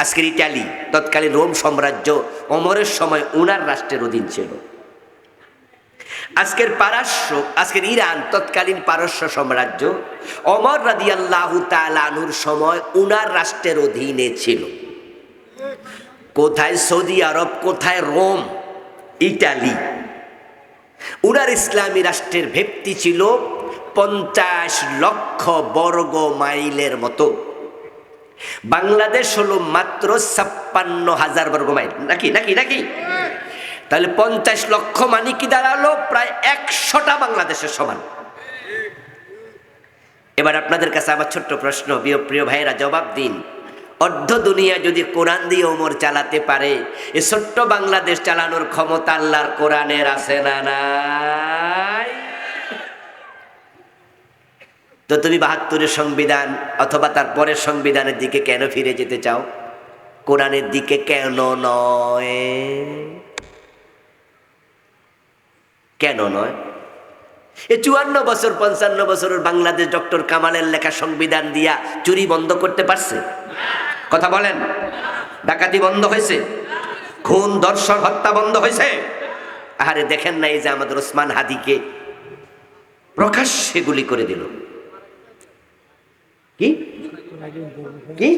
A: আজকের ইটালি, তৎকালীন রোম সাম্রাজ্য ওমরের সময় উনার রাষ্ট্রের অধীন ছিল। আজকের পারস্য, আজকের ইরান, তৎকালীন পারস্য সাম্রাজ্য ওমর রাদিয়াল্লাহু তাআলা আনহুর সময় উনার রাষ্ট্রের অধীনে ছিল। কোথায় সৌদি আরব, কোথায় রোম, ইটালি। উনার ইসলামী রাষ্ট্রের ভিত্তি ছিল 50 লক্ষ বর্গ মাইলের মতো। বাংলাদেশ হলো মাত্র 56,000 বর্গ মাইল, নাকি নাকি নাকি তাহলে 50 লক্ষ মানে কি দাঁড়ালো? প্রায় 100টা বাংলাদেশের সমান। এবার আপনাদের কাছে আমার ছোট্ট প্রশ্ন, প্রিয় ভাইয়েরা জবাব দিন। অর্ধ দুনিয়া যদি কোরআন দিয়ে ওমর চালাতে পারে, এ ছোট্ট বাংলাদেশ চালানোর ক্ষমতা আল্লাহর কোরআনের আছে না নাই? তো তুমি 72-এর সংবিধান অথবা তার পরের সংবিধানের দিকে কেন ফিরে যেতে চাও? কোরআনের দিকে কেন নয়? কেন নয়? এ 54 বছর 55 বছরের বাংলাদেশ ডক্টর কামালের লেখা সংবিধান দিয়া চুরি বন্ধ করতে পারছে? কথা বলেন। ডাকাতি বন্ধ হয়েছে? খুন, ধর্ষণ, হত্যা বন্ধ হয়েছে? আরে দেখেন না, এই যে আমাদের ওসমান হাদিকে প্রকাশ্যে গুলি করে দিল। কি কি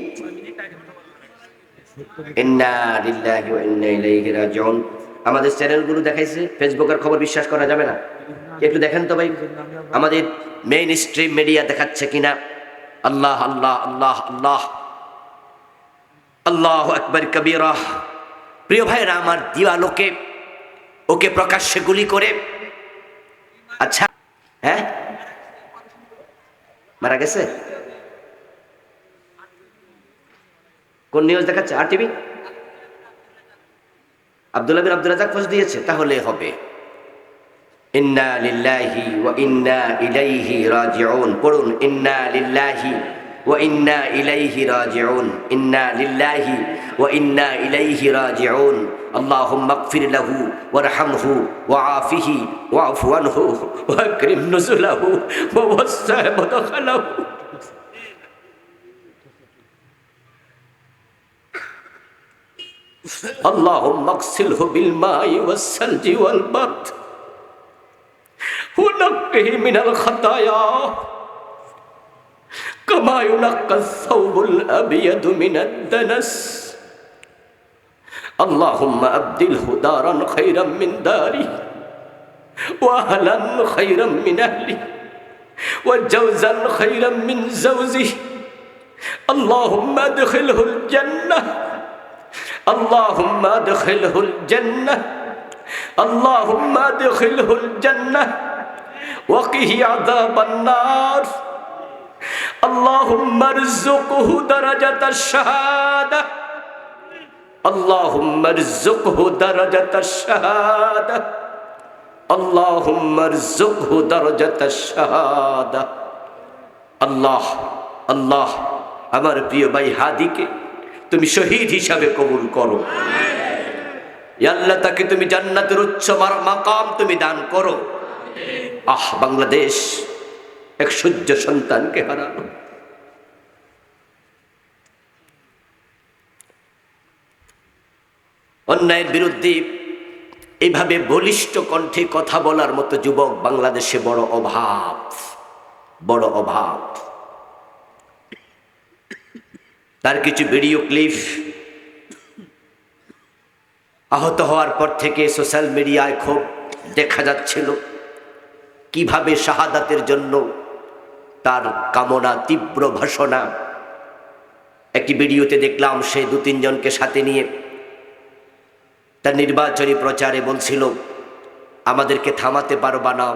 A: ইন্না লিল্লাহি ওয়া ইন্না ইলাইহি রাজিউন। আমাদের চ্যানেলগুলো দেখাইছে, ফেসবুকের খবর বিশ্বাস করা যাবে না। একটু দেখেন তো ভাই আমাদের মেইন স্ট্রিম মিডিয়া দেখাচ্ছে কিনা। আল্লাহ আল্লাহ আল্লাহ আল্লাহ আল্লাহু আকবার কবীরা। প্রিয় ভাইরা আমার, দিওয়ালোকে ওকে প্রকাশ্যে গুলি করে। আচ্ছা, হ্যাঁ মারা গেছে? কোন নিউজ দেখাচ্ছে? আর টিভি? আব্দুল্লাহ বিন আব্দুর রাজ্জাক খোঁজ দিয়েছে, তাহলে হবে। ইন্না লিল্লাহি ওয়া ইন্না ইলাইহি রাজিউন। পড়ুন, ইন্না লিল্লাহি ওয়া ইন্না ইলাইহি রাজিউন। ইন্না লিল্লাহি ওয়া ইন্না ইলাইহি রাজিউন। আল্লাহুম্মা ইগফির লাহু ওয়ারহামহু ওয়াআফিহি ওয়া'ফু আনহু ওয়া আকরিম নুজুলাহু ওয়া ওয়াসসা' মুদখালাহু। اللهم اغسله بالماء والثلج والبرد ونقه من الخطايا كما ينقى الثوب الأبيض من الدنس اللهم أبدله دارا خيرا من داري وأهلا خيرا من أهلي وجوزا خيرا من زوجه اللهم ادخله الجنة اللهم ادخله الجنة اللهم ادخله الجنة وقه عذاب النار اللهم ارزقه درجة الشهادة اللهم ارزقه درجة الشهادة اللهم ارزقه درجة الشهادة الله الله আমার প্রিয় ভাই হাদিকে তুমি শহীদ হিসাবে কবুল করো। ইয়া আল্লাহ, তাকে তুমি জান্নাতের উচ্চ মাকাম তুমি দান করো। বাংলাদেশ এক সূর্য সন্তানকে হারালো। অন্যায়ের বিরুদ্ধে এইভাবে বলিষ্ঠ কণ্ঠে কথা বলার মতো যুবক বাংলাদেশে বড় অভাব, বড় অভাব। তার কিছু ভিডিও ক্লিপ আহত হওয়ার পর থেকে সোশ্যাল মিডিয়ায় খুব দেখা যাচ্ছিল, কিভাবে শাহাদাতের জন্য তার কামনা, তীব্র ভাষণা। একটি ভিডিওতে দেখলাম সে 2-3 জনকে সাথে নিয়ে তার নির্বাচনী প্রচারে বলছিল, আমাদেরকে থামাতে পারবা না,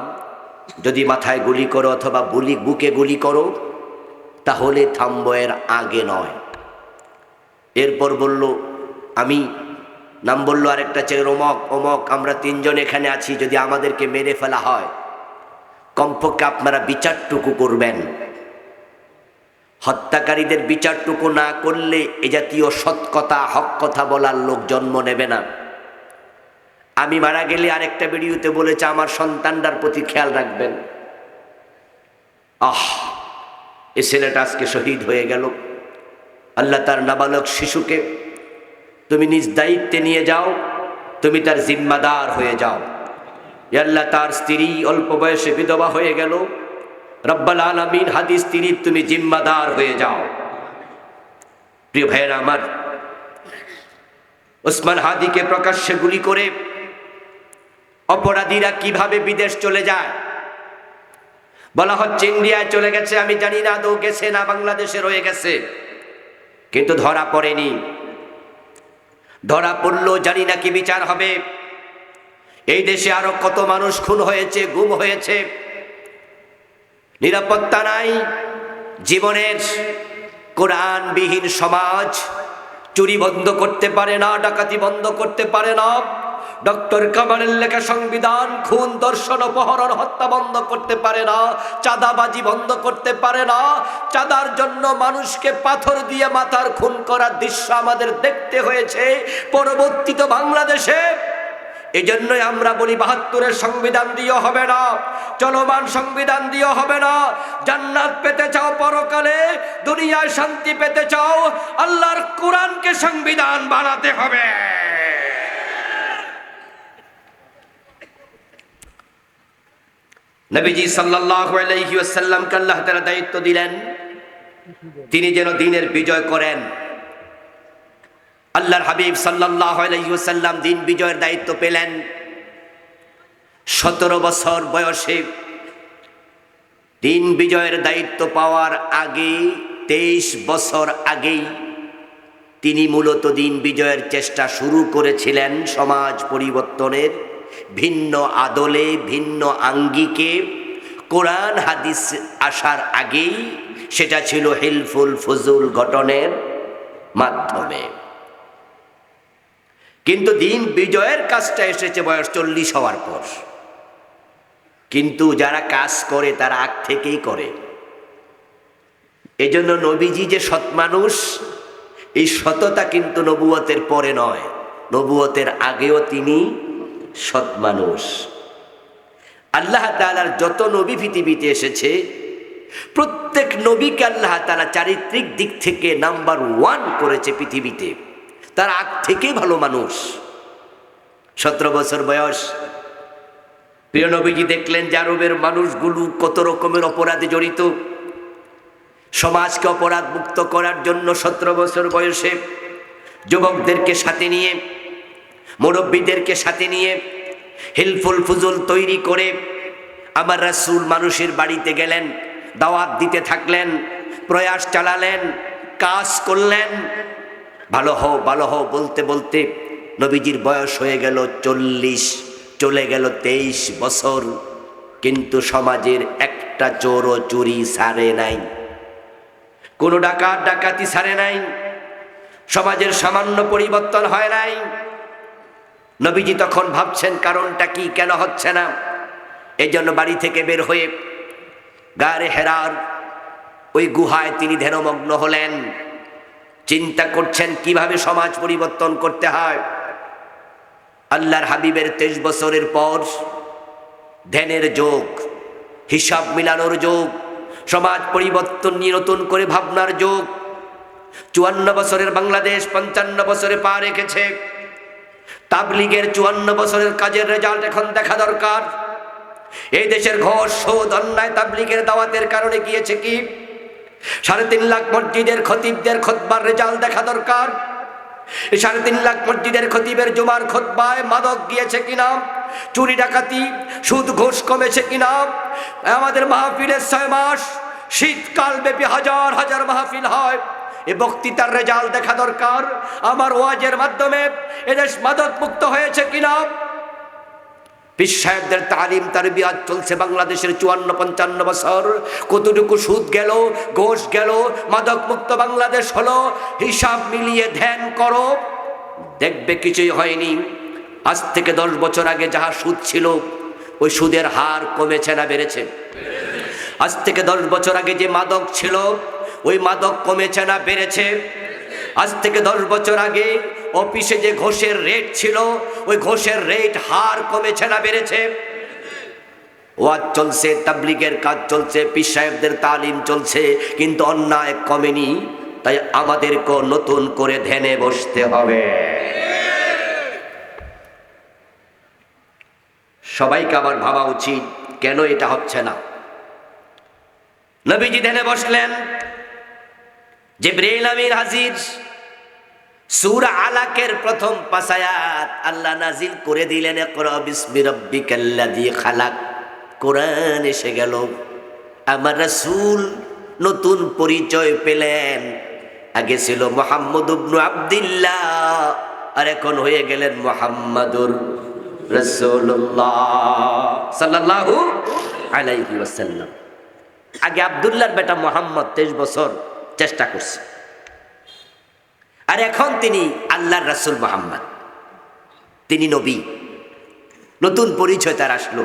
A: যদি মাথায় গুলি করো অথবা বুকে গুলি করো তাহলে থামবো, এর আগে নয়। এরপর বলল, আমি নাম বলল আরেকটা ছেলের, অমক আমরা 3 জন এখানে আছি, যদি আমাদেরকে মেরে ফেলা হয় কমপক্ষে আপনারা বিচারটুকু করবেন। হত্যাকারীদের বিচারটুকু না করলে এ জাতীয় সৎ কথা, হক কথা বলার লোক জন্ম নেবে না। আমি মারা গেলে আরেকটা ভিডিওতে বলেছে, আমার সন্তানটার প্রতি খেয়াল রাখবেন। এই ছেলেটা আজকে শহীদ হয়ে গেল। আল্লাহ তার নাবালক শিশুকে তুমি নিজ দায়িত্বে নিয়ে যাও, তুমি তার জিম্মাদার হয়ে যাও। আল্লাহ তার স্ত্রী অল্প বয়সে বিধবা হয়ে গেল, রব্বুল আলামিন হাদিস স্ত্রীর তুমি জিম্মাদার হয়ে যাও। প্রিয় ভাইয়েরা আমার, ওসমান হাদিকে প্রকাশ্যে গুলি করে অপরাধীরা কিভাবে বিদেশ চলে যায়, বলা হচ্ছে ইন্ডিয়ায় চলে গেছে। আমি জানি না আদৌ গেছে না বাংলাদেশে রয়ে গেছে, কিন্তু ধরা পড়েনি। ধরা পড়লো জানি না কি বিচার হবে। এই দেশে আরো কত মানুষ খুন হয়েছে, গুম হয়েছে, নিরাপত্তা নাই জীবনের। কোরআনবিহীন সমাজ চুরি বন্ধ করতে পারে না, ডাকাতি বন্ধ করতে পারে না। ডক্টর কামালের লেখা সংবিধান খুন, ধর্ষণ, অপহরণ, হত্যা বন্ধ করতে পারে না, চাঁদাবাজি বন্ধ করতে পারে না। চাঁদার জন্য মানুষকে পাথর দিয়ে মাথার খুন করার দৃশ্য আমাদের দেখতে হয়েছে পরবর্তীতে বাংলাদেশে। এই জন্যই আমরা বলি ৭২-এর সংবিধান দিয়ে হবে না, চলমান সংবিধান দিয়ে হবে না। জান্নাত পেতে চাও পরকালে, দুনিয়ায় শান্তি পেতে চাও, আল্লাহর কোরআনকে সংবিধান বানাতে হবে। নবীজি সাল্লাল্লাহু আলাইহি ওয়াসাল্লামকে আল্লাহ তাআলা দায়িত্ব দিলেন, তিনি যেন দ্বীনের বিজয় করেন। আল্লাহর হাবিব সাল্লাল্লাহু আলাইহি ওয়াসাল্লাম দ্বীন বিজয়ের দায়িত্ব পেলেন 17 বছর বয়সে। দ্বীন বিজয়ের দায়িত্ব পাওয়ার আগে 23 বছর আগেই তিনি মূলত দ্বীন বিজয়ের চেষ্টা শুরু করেছিলেন, সমাজ পরিবর্তনের ভিন্ন আদলে, ভিন্ন আঙ্গিকে। কোরআন হাদিস আসার আগেই সেটা ছিল হিলফুল ফুজুল গঠনের মাধ্যমে। কিন্তু দ্বীন বিজয়ের কাজটা এসেছে বয়স 40 হওয়ার পর। কিন্তু যারা কাজ করে তারা আগ থেকেই করে। এজন্য নবীজি যে সৎ মানুষ, এই সততা কিন্তু নবুয়তের পরে নয়, নবুয়তের আগেও তিনি সৎ মানুষ। আল্লাহ তাআলার যত নবী পৃথিবীতে এসেছে, প্রত্যেক নবীকে আল্লাহ তাআলা চারিত্রিক দিক থেকে নাম্বার 1 করেছে পৃথিবীতে। তার আগ থেকেই ভালো মানুষ। 17 বছর বয়স প্রিয় নবীজি দেখলেন যে আরবের মানুষগুলো কত রকমের অপরাধে জড়িত। সমাজকে অপরাধ মুক্ত করার জন্য 17 বছর বয়সে যুবকদেরকে সাথে নিয়ে, মুরব্বীদেরকে সাথে নিয়ে হিলফুল ফুজুল তৈরি করে আমার রাসূল মানুষের বাড়িতে গেলেন, দাওয়াত দিতে থাকলেন, প্রয়াস চালালেন, কাজ করলেন। ভালো হও ভালো হও বলতে বলতে নবীজির বয়স হয়ে গেল 40, চলে গেল 23 বছর, কিন্তু সমাজের একটা চোরও চুরি ছাড়ে নাই, কোনো ডাকাত ডাকাতি ছাড়ে নাই, সমাজের সামান্য পরিবর্তন হয় নাই। নবীজি তখন ভাবছেন কারণটা কি, কেন হচ্ছে না। এই জন্য বাড়ি থেকে বের হয়ে গারে হেরার ওই গুহায় তিনি ধ্যানমগ্ন হলেন, চিন্তা করছেন কিভাবে সমাজ পরিবর্তন করতে হয়। আল্লাহর হাবিবের 23 বছরের পর ধ্যানের যোগ, হিসাব মিলানোর যোগ, সমাজ পরিবর্তন নিয়ে নতুন করে ভাবনার যুগ। 54 বছরের বাংলাদেশ 55 বছরে পা রেখেছে। তাবলীগের 54 বছরের কাজের রেজাল্ট এখন দেখা দরকার। এই দেশের ঘোষ সুদ অন্যায় তাবলীগের দাওয়াতের কারণে গিয়েছে কি? 3.5 লাখ মসজিদের খতিবদের খুতবার রেজাল্ট দেখা দরকার। 3.5 লাখ মসজিদের খতিবের জুমার খুতবায় মাদক গিয়েছে কিনা, চুরি ডাকাতি সুদ ঘুষ কমেছে কিনা, আমাদের মাহফিলের 6 মাস শীতকাল ব্যাপী হাজার হাজার মাহফিল হয়, এই বক্তৃতার রেজাল্ট দেখা দরকার। আমার ওয়াজের মাধ্যমে এদেশ মাদক মুক্ত হয়েছে কিনা। পীর সাহেবদের তালিম তারবিয়াত চলছে বাংলাদেশের 54-55 বছর। কতটুকু সুদ গেল, ঘোষ গেল, মাদক মুক্ত বাংলাদেশ হলো, হিসাব মিলিয়ে ধ্যান করো, দেখবে কিছুই হয়নি। আজ থেকে 10 বছর আগে যাহা সুদ ছিল, ওই সুদের হার কমেছে না বেড়েছে? আজ থেকে 10 বছর আগে যে মাদক ছিল, ওই মাদক কমেছে না বেড়েছে? আজ থেকে 10 বছর আগে অফিসে যে ঘোষের রেট ছিল, ওই ঘোষের রেট হার কমেছে না বেড়েছে? ওয়াজ চলছে, তাবলীগের কাজ চলছে, পীর সাহেবদের তালিম চলছে, কিন্তু অন্যায় কমেনি। তাই আমাদেরকে নতুন করে ধ্যানে বসতে হবে। সবাইকে আবার ভাবা উচিত কেন এটা হচ্ছে না। নবীজি ধ্যানে বসলেন, জিবরাইল আমিন হাজির। সূরা আলাকের প্রথম 5 আয়াত আল্লাহ নাজিল করে দিলেন, ইকরা বিসমি রাব্বিকাল্লাযী খালাক। কোরআন এসে গেল, আমার রাসূল নতুন পরিচয় পেলেন। আগে ছিল মুহাম্মদ ইবনে আব্দুল্লাহ, আর এখন হয়ে গেলেন মুহাম্মাদুর রাসূলুল্লাহ সাল্লাল্লাহু আলাইহি ওয়াসাল্লাম। আগে আব্দুল্লাহর বেটা মুহাম্মদ 23 বছর চেষ্টা করছে, আর এখন তিনি আল্লাহর রাসূল মুহাম্মদ, তিনি নবী। নতুন পরিচয় তার আসলো।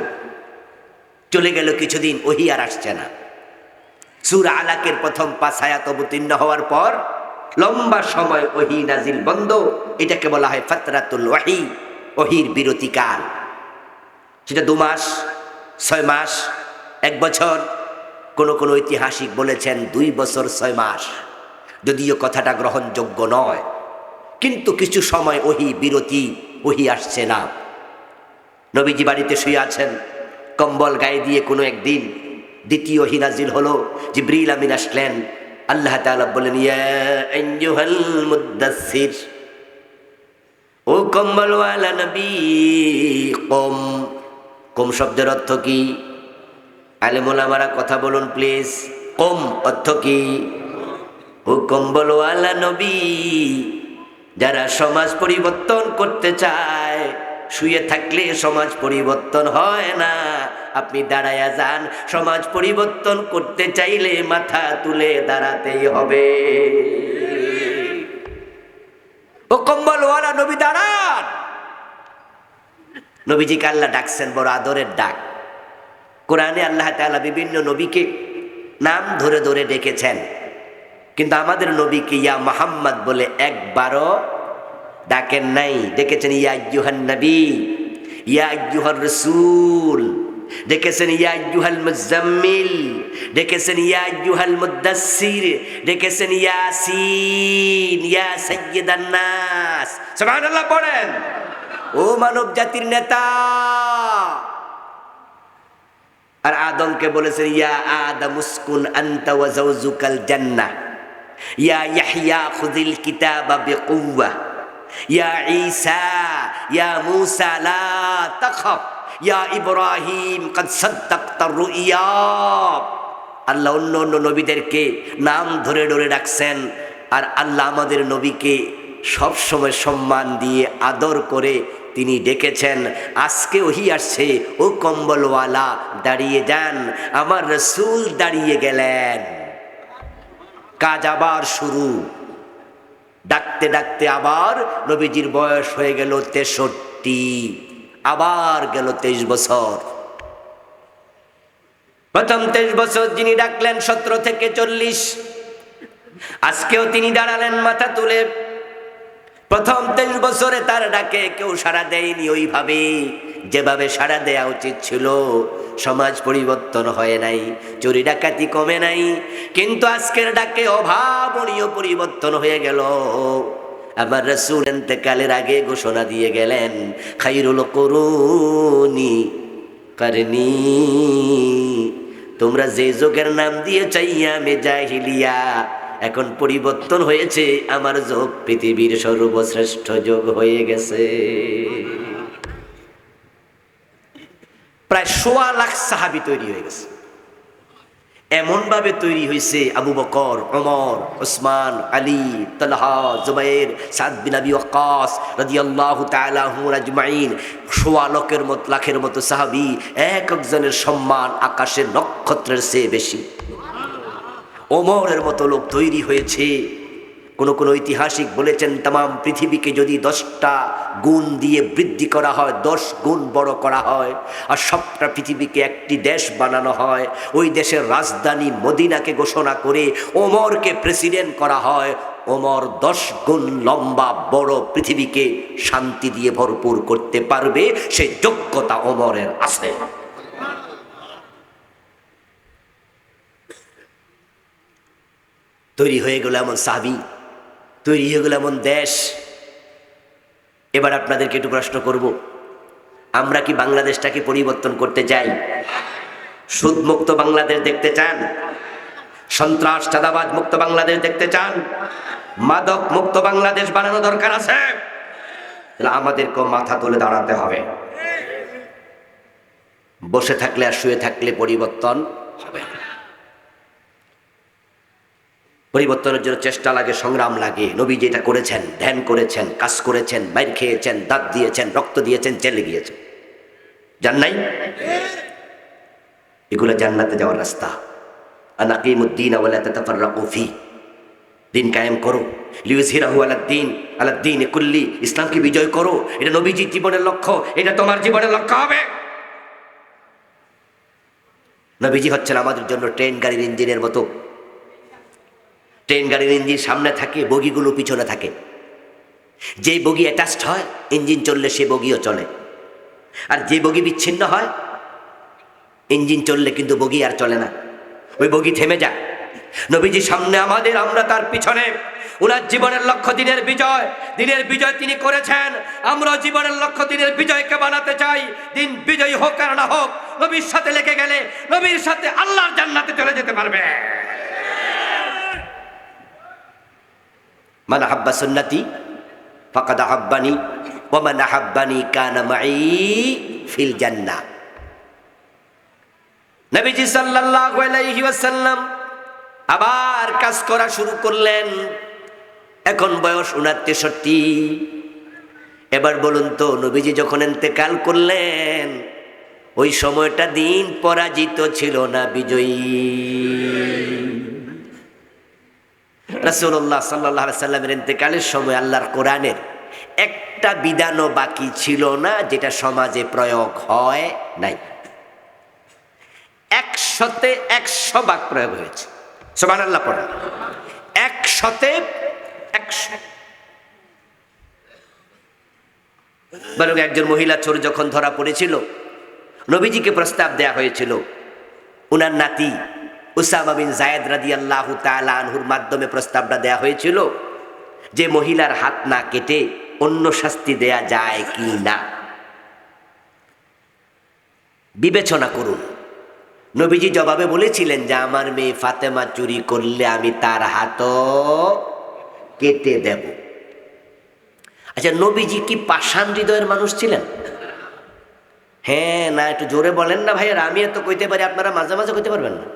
A: চলে গেল কিছুদিন, ওহী আর আসছে না। সূরা আলাকের প্রথম 5 আয়াত অবতীর্ণ হওয়ার পর লম্বা সময় ওহী নাজিল বন্ধ। এটাকে বলা হয় ফাতরাতুল ওহী, ওহীর বিরতিকাল। সেটা 2 মাস, 6 মাস, 1 বছর। কোন কোন ঐতিহাসিক বলেছেন 2 বছর 6 মাস, যদিও কথাটা গ্রহণযোগ্য নয়। কিন্তু কিছু সময় ওহী বিরতি, ওহী আসছে না। নবীজি বাড়িতে শুয়ে আছেন, কম্বল গায়ে দিয়ে কোনো একদিন দ্বিতীয় ওহী নাজিল হলো। জিবরিল আমিন আসলেন। আল্লাহ তাআলা বলেন, ইয়া আইয়ুহাল মুদ্দাসসির, ও কম্বলওয়ালা নবী, কম। কম শব্দের অর্থ কি? আলেম ওলামারা কথা বলুন প্লিজ। কম অর্থ কি? ও কম্বলওয়ালা নবী, যারা সমাজ পরিবর্তন করতে চায়, শুয়ে থাকলে সমাজ পরিবর্তন হয় না, আপনি দাঁড়ায়া যান। সমাজ পরিবর্তন করতে চাইলে মাথা তুলে দাঁড়াতেই হবে। ও কম্বলওয়ালা নবী, দাঁড়ান। নবীজিকে আল্লাহ ডাকছেন, বড় আদরের ডাক। কোরআনে আল্লাহ তাআলা বিভিন্ন নবীকে নাম ধরে ধরে ডেকেছেন, কিন্তু আমাদের নবীকে ইয়া মুহাম্মদ বলে একবারও ডাকেন নাই। ডেকেছেন ইয়া আইয়ুহান নবী, ইয়া আইয়ুহার রাসূল, ডেকেছেন ইয়া আইয়ুহাল মুজাম্মিল, ডেকেছেন ইয়া আইয়ুহাল মুদ্দাসসির, ডেকেছেন ইয়াসিন, ইয়া সাইয়্যিদান নাস। সুবহানাল্লাহ পড়েন। ও মানব জাতির নেতা। আর আদমকে বলেছেন, ইয়া আদম উসকুন আনতা ওয়া যাওজুকাল জান্নাহ, ইয়া ইয়াহইয়া খুযিল কিতাবা বিকুওয়া, ইয়া ঈসা, ইয়া মূসা লা তাখাফ, ইয়া ইব্রাহিম কদ সাদ্দাকতা রুইয়া। আল্লাহ অন্য অন্য নবীদেরকে নাম ধরে ধরে ডাকছেন, আর আল্লাহ আমাদের নবীকে সব সময় সম্মান দিয়ে আদর করে তিনি ডেকেছেন। আজকে ওহী আসছে, ও কম্বলওয়ালা দাঁড়িয়ে যান। আমার রাসূল দাঁড়িয়ে গেলেন। কাজ আবার শুরু। ডাকতে ডাকতে আবার নবীজির বয়স হয়ে গেল 63, আবার গেল 23 বছর। প্রথম 23 বছর যিনি ডাকলেন 17 থেকে 40, আজকেও তিনি দাঁড়ালেন মাথা তুলে। প্রথম 23 বছরে তার ডাকে কেউ সাড়া দেয়নি ওইভাবে, যেভাবে সাড়া দেয়া উচিত ছিল, সমাজ পরিবর্তন হয় নাই, চুরি ডাকাতি কমে নাই, কিন্তু আজকের ডাকে অভাবনীয় পরিবর্তন হয়ে গেল। আমার রাসূল ইন্তেকালের আগে ঘোষণা দিয়ে গেলেন, খায়রুল কুরুনি কারনি, তোমরা যে যুগের নাম দিয়ে চাইয়ামে জাহিলিয়া, এখন পরিবর্তন হয়েছে, আমার যুগ পৃথিবীর সর্বশ্রেষ্ঠ যুগ হয়ে গেছে। প্রায় ১৬ লাখ সাহাবী তৈরি হয়ে গেছে। এমন ভাবে তৈরি হয়েছে, আবু বকর, ওমর, ওসমান, আলী, তালহা, জুবাইর, সাদ বিন আবি ওয়াক্কাস রাদিয়াল্লাহু তাআলা আনহুম আজমাইন, ১৬ লাখের মতো সাহাবী, এক একজনের সম্মান আকাশের নক্ষত্রের চেয়ে বেশি। ওমরের মতো লোক তৈরি হয়েছে। কোন ঐতিহাসিক বলেছেন, তাম পৃথিবীকে যদি 10টা গুণ দিয়ে বৃদ্ধি করা হয়, 10 গুণ বড় করা হয়, আর সবটা পৃথিবীকে একটি দেশ বানানো হয়, ওই দেশের রাজধানী মদিনাকে ঘোষণা করে ওমরকে প্রেসিডেন্ট করা হয়, ওমর 10 গুণ লম্বা বড় পৃথিবীকে শান্তি দিয়ে ভরপুর করতে পারবে, সেই যোগ্যতা ওমরের আছে। তৈরি হয়ে গেল এমন সাহাবী, তৈরি হয়ে গেল এমন দেশ। এবার আপনাদেরকে একটু প্রশ্ন করব, আমরা কি বাংলাদেশটাকে পরিবর্তন করতে চাই? সুদ মুক্ত বাংলাদেশ দেখতে চান? সন্ত্রাস চাঁদাবাজ মুক্ত বাংলাদেশ দেখতে চান? মাদক মুক্ত বাংলাদেশ বানানো দরকার আছে। তাহলে আমাদেরকে মাথা তুলে দাঁড়াতে হবে। বসে থাকলে আর শুয়ে থাকলে পরিবর্তন হবে না। পরিবর্তনের জন্য চেষ্টা লাগে, সংগ্রাম লাগে। নবী যেটা করেছেন, ধ্যান করেছেন, কাজ করেছেন, মাইর খেয়েছেন, দাঁত দিয়েছেন, রক্ত দিয়েছেন, জেলে গিয়েছেন, জান নাই? এগুলো জান্নাতে যাওয়ার রাস্তা। আনাকিমুদ্দিন ওয়ালা তাতাফাররাকু ফি, দিন কায়েম করো, লিইয়ুযহিরাহু আলাদ-দীন কুল্লি, ইসলামকে বিজয় করো। এটা নবীজির জীবনের লক্ষ্য, এটা তোমার জীবনের লক্ষ্য হবে। নবীজি হচ্ছেন আমাদের জন্য ট্রেন গাড়ির ইঞ্জিনের মতো। ট্রেন গাড়ির ইঞ্জিন সামনে থাকে, বগিগুলো পিছনে থাকে। যে বগি অ্যাটাচড হয়, ইঞ্জিন চললে সে বগিও চলে। আর যে বগি বিচ্ছিন্ন হয়, ইঞ্জিন চললে কিন্তু বগি আর চলে না, ওই বগি থেমে যায়। নবীজি সামনে আমাদের, আমরা তার পিছনে। ওনার জীবনের লক্ষ্য দিনের বিজয়, দিনের বিজয় তিনি করেছেন। আমরা জীবনের লক্ষ্য দিনের বিজয়কে বানাতে চাই। দিন বিজয়ী হোক আর না হোক, নবীর সাথে লেগে গেলে নবীর সাথে আল্লাহর জান্নাতে চলে যেতে পারবে। মান আহাব্বা সুন্নতি ফাকাদ আহাব্বানি ওয়া মান আহাব্বানি কানা মাই ফিল জান্নাহ। নবীজি সাল্লাল্লাহু আলাইহি ওয়াসাল্লাম আবার কাজ করা শুরু করলেন। এখন বয়স 69। এবার বলুন তো, নবীজি যখন ইন্তেকাল করলেন, ওই সময়টা দিন পরাজিত ছিল না বিজয়ী? রাসূলুল্লাহ সাল্লাল্লাহু আলাইহি সাল্লামের ইন্তেকালের সময় আল্লাহর কোরআনের একটা বিধানও বাকি ছিল না যেটা সমাজে প্রয়োগ হয় নাই। 100তে 100 ভাগ প্রয়োগ হয়েছে। সুবহানাল্লাহ পড়া, 100তে 100। বরং একজন মহিলা চোর যখন ধরা পড়েছিল, নবীজিকে প্রস্তাব দেয়া হয়েছিল, উনার নাতি উসামা বিন যায়েদ রাদিয়াল্লাহু তাআলা আনহুর মাধ্যমে প্রস্তাবটা দেয়া হয়েছিল যে মহিলার হাত না কেটে অন্য শাস্তি দেয়া যায় কি না, বিবেচনা করুন। নবীজি জবাবে বলেছিলেন যে আমার মেয়ে ফাতেমা চুরি করলে আমি তার হাতও কেটে দেব। আচ্ছা, নবীজি কি পাষাণ হৃদয়ের মানুষ ছিলেন? হ্যাঁ না, একটু জোরে বলেন না ভাইয়েরা, আমি এত কইতে পারি, আপনারা মাঝে মাঝে কইতে পারবেন না।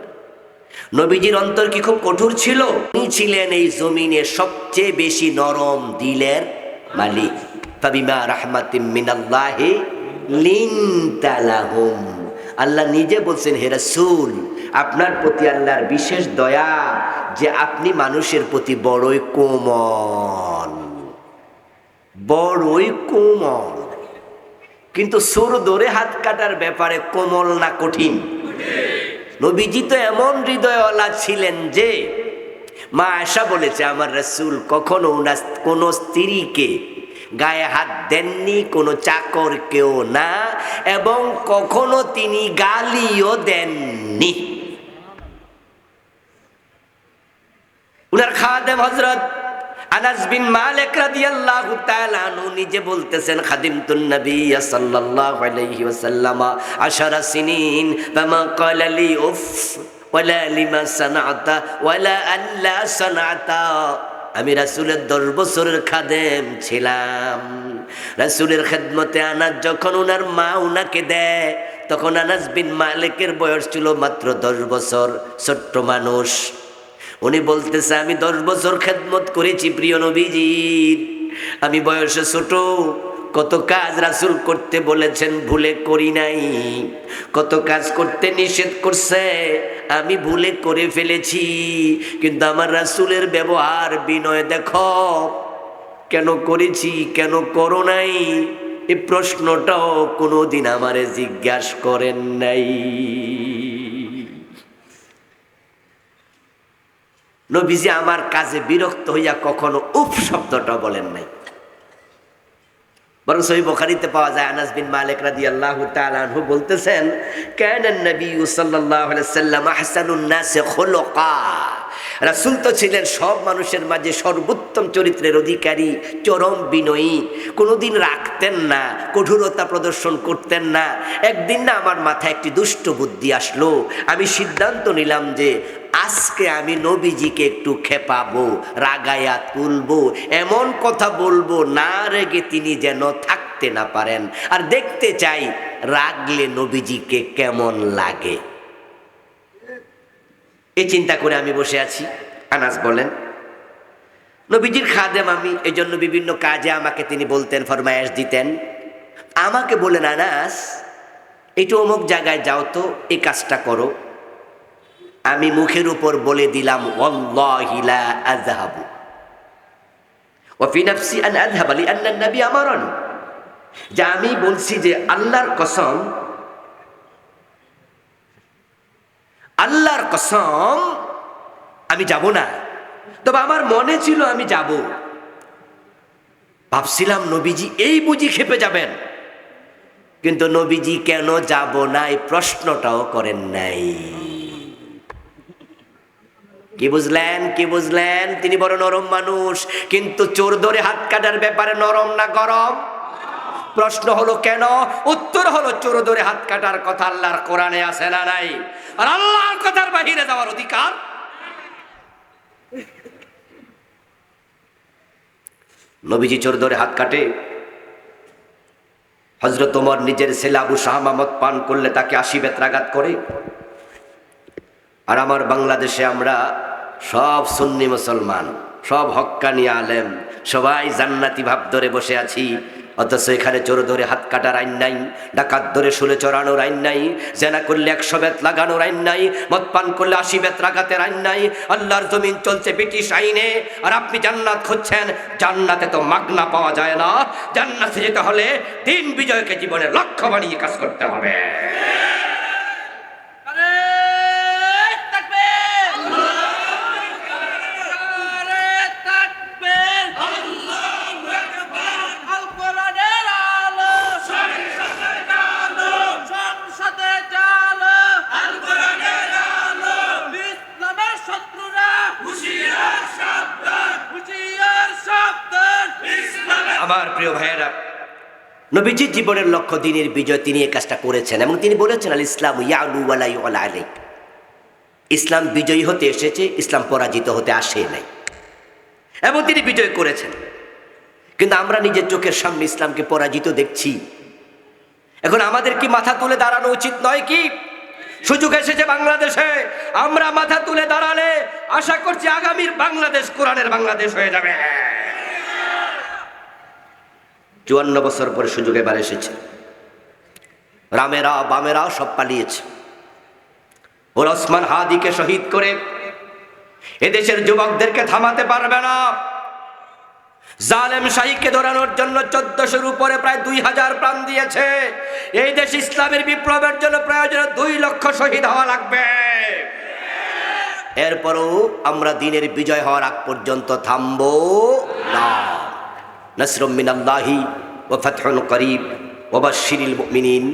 A: নবীজির অন্তর কি খুব কঠোর ছিল? তিনি ছিলেন এই জমিনে সবচেয়ে বেশি নরম দিলের মালিক। ফাবিমা রাহমাতিম মিনাল্লাহি লিনতা লাহুম, আল্লাহ নিজে বলছেন, হে রাসূল, আপনার প্রতি আল্লাহর বিশেষ দয়া যে আপনি মানুষের প্রতি বড়ই কোমল, বড়ই কোমল। কিন্তু সুর ধরে হাত কাটার ব্যাপারে কোমল না কঠিন? নবীজি তো এমন হৃদয়ওয়ালা ছিলেন যে মা আয়েশা বলেছে, আমার রাসূল কখনো কোন স্ত্রীকে গায়ে হাত দেননি কোনো চাকর কেউ না, এবং কখনো তিনি গালিও দেননি। উনার খাদেম হযরত আনাস বিন মালিক রাদিয়াল্লাহু তাআলা আনহু নিজে বলতেছেন, খাদিমতুন নবী সাল্লাল্লাহু আলাইহি ওয়াসাল্লাম 10 সিনিন ফামা ক্বালা লি উফ ওয়ালা লিমা সানাতা ওয়ালা আল্লা সানাতা। আমি রাসূলের 10 বছরের খাদেম ছিলাম। রাসূলের খেদমতে আনাস যখন উনার মা উনাকে দেয়, তখন আনাস বিন মালিকের বয়স ছিল মাত্র 10 বছর, ছোট্ট মানুষ। উনি বলতেছে, আমি 10 বছর খেদমত করেছি প্রিয় নবীজির, আমি বয়সে ছোট, কত কাজ রাসূল করতে বলেছেন ভুলে করি নাই, কত কাজ করতে নিষেধ করছে আমি ভুলে করে ফেলেছি, কিন্তু আমার রাসূলের ব্যবহার বিনয় দেখো, কেন করেছি কেন করো নাই এই প্রশ্নটাও কোনোদিন আমারে জিজ্ঞাসা করেন নাই। নবীজি আমার কাজে বিরক্ত হইয়া কখনো উফ শব্দটা বলেন নাই। বরং সহিহ বুখারীতে পাওয়া যায়, আনাস বিন মালিক রাদিয়াল্লাহু তাআলা আনহু বলতেছেন, কানা নবী সাল্লাল্লাহু আলাইহি ওয়াসাল্লাম আহসানুন নাস খুলুকা। রাসূল তো ছিলেন সব মানুষের মাঝে সর্বোত্তম চরিত্রের অধিকারী, চরম বিনয়ী, কোনোদিন রাখতেন না, কঠোরতা প্রদর্শন করতেন না। একদিন না আমার মাথায় একটি দুষ্ট বুদ্ধি আসলো, আমি সিদ্ধান্ত নিলাম যে আজকে আমি নবীজিকে একটু খেপাবো, রাগায়া তুলবো, এমন কথা বলবো না রেগে তিনি যেন থাকতে না পারেন, আর দেখতে চাই রাগলে নবীজিকে কেমন লাগে। এই চিন্তা করে আমি বসে আছি। আনাস বলেন, নবীজির খাদেম আমি, এই জন্য বিভিন্ন কাজে আমাকে তিনি বলতেন, ফরমায়েশ দিতেন। আমাকে বলেন, আনাস একটু অমুক জায়গায় যাও তো, এই কাজটা করো। আমি মুখের উপর বলে দিলাম, ওয়াল্লাহি লা আযহাবু ওয়া ফি নাফসি আন আযহাবা লিআন্না নবী আমারানি, যে আমি বলছি যে আল্লাহর কসম, আল্লাহর কসম আমি যাব না, তবে আমার মনে ছিল আমি যাব। ভাবছিলাম নবীজি এই বুঝি খেপে যাবেন, কিন্তু নবীজি কেন যাব না এই প্রশ্নটাও করেন নাই। কি বুঝলেন, কি বুঝলেন? তিনি বড় নরম মানুষ, কিন্তু চোর ধরে হাত কাটার ব্যাপারে নরম না গরম? প্রশ্ন হলো কেন, উত্তর হলো চোর ধরে হাত কাটার কথা আল্লাহর কোরআনে আছে না নাই? আর আল্লাহর কথার বাহিরে যাওয়ার অধিকার নবীজি চোর ধরে হাত কাটে। হযরত ওমর নিজের ছেলে আবু শাহমা মদ পান করলে তাকে 80 বেত্রাঘাত করে। আর আমার বাংলাদেশে আমরা সব সুন্নি মুসলমান, সব হক্কানি আলেম, সবাই জান্নাতি ভাব ধরে বসে আছি, অথচ এখানে চোর ধরে হাত কাটার আইন নাই, ডাকাত ধরে শুলে চড়ানোর আইন নাই, জেনা করলে 100 বেত লাগানোর আইন নাই, মদ পান করলে 80 বেত্রাঘাতের আইন নাই। আল্লাহর জমিন চলছে ব্রিটিশ আইনে, আর আপনি জান্নাত খুঁজছেন। জান্নাতে তো মাগনা পাওয়া যায় না, জান্নাতে যেতে হলে দিন বিজয়কে জীবনের লক্ষ্য বানিয়ে কাজ করতে হবে। আমার প্রিয় ভাইয়েরা, নবীজির জীবনের লক্ষ্য দিনের বিজয়, তিনি এই কাজটা করেছেন এবং তিনি বলেছেন, আল ইসলাম ইয়ালু ওয়া লা ইউলা আলাইক। ইসলাম বিজয়ী হতে এসেছে, ইসলাম পরাজিত হতে আসে নাই, এবং তিনি বিজয় করেছেন। কিন্তু আমরা নিজের চোখের সামনে ইসলামকে পরাজিত দেখছি। এখন আমাদের কি মাথা তুলে দাঁড়ানো উচিত নয় কি? সুযোগ এসেছে বাংলাদেশে, আমরা মাথা তুলে দাঁড়ালে আশা করছি আগামীর বাংলাদেশ কোরআনের বাংলাদেশ হয়ে যাবে। 54 বছর পরে সুযোগ এবার এসেছে। রামেরা বামেরা সব পালিয়েছে। ওর ওসমান হাদিকে শহীদ করে এদেশের যুবকদেরকে থামাতে পারবে না। জালেম শাহীকে ধরানোর জন্য 1400-এর উপরে প্রায় 2000 প্রাণ দিয়েছে। এই দেশ ইসলামের বিপ্লবের জন্য প্রয়োজনে 2 লক্ষ শহীদ হওয়া লাগবে। এরপরও আমরা দিনের বিজয় হওয়ার আগ পর্যন্ত থামবো না। নাসরুম মিনাল্লাহি ওয়া ফাতহুন করিব ওয়া বাশশিরিল মুমিনিন।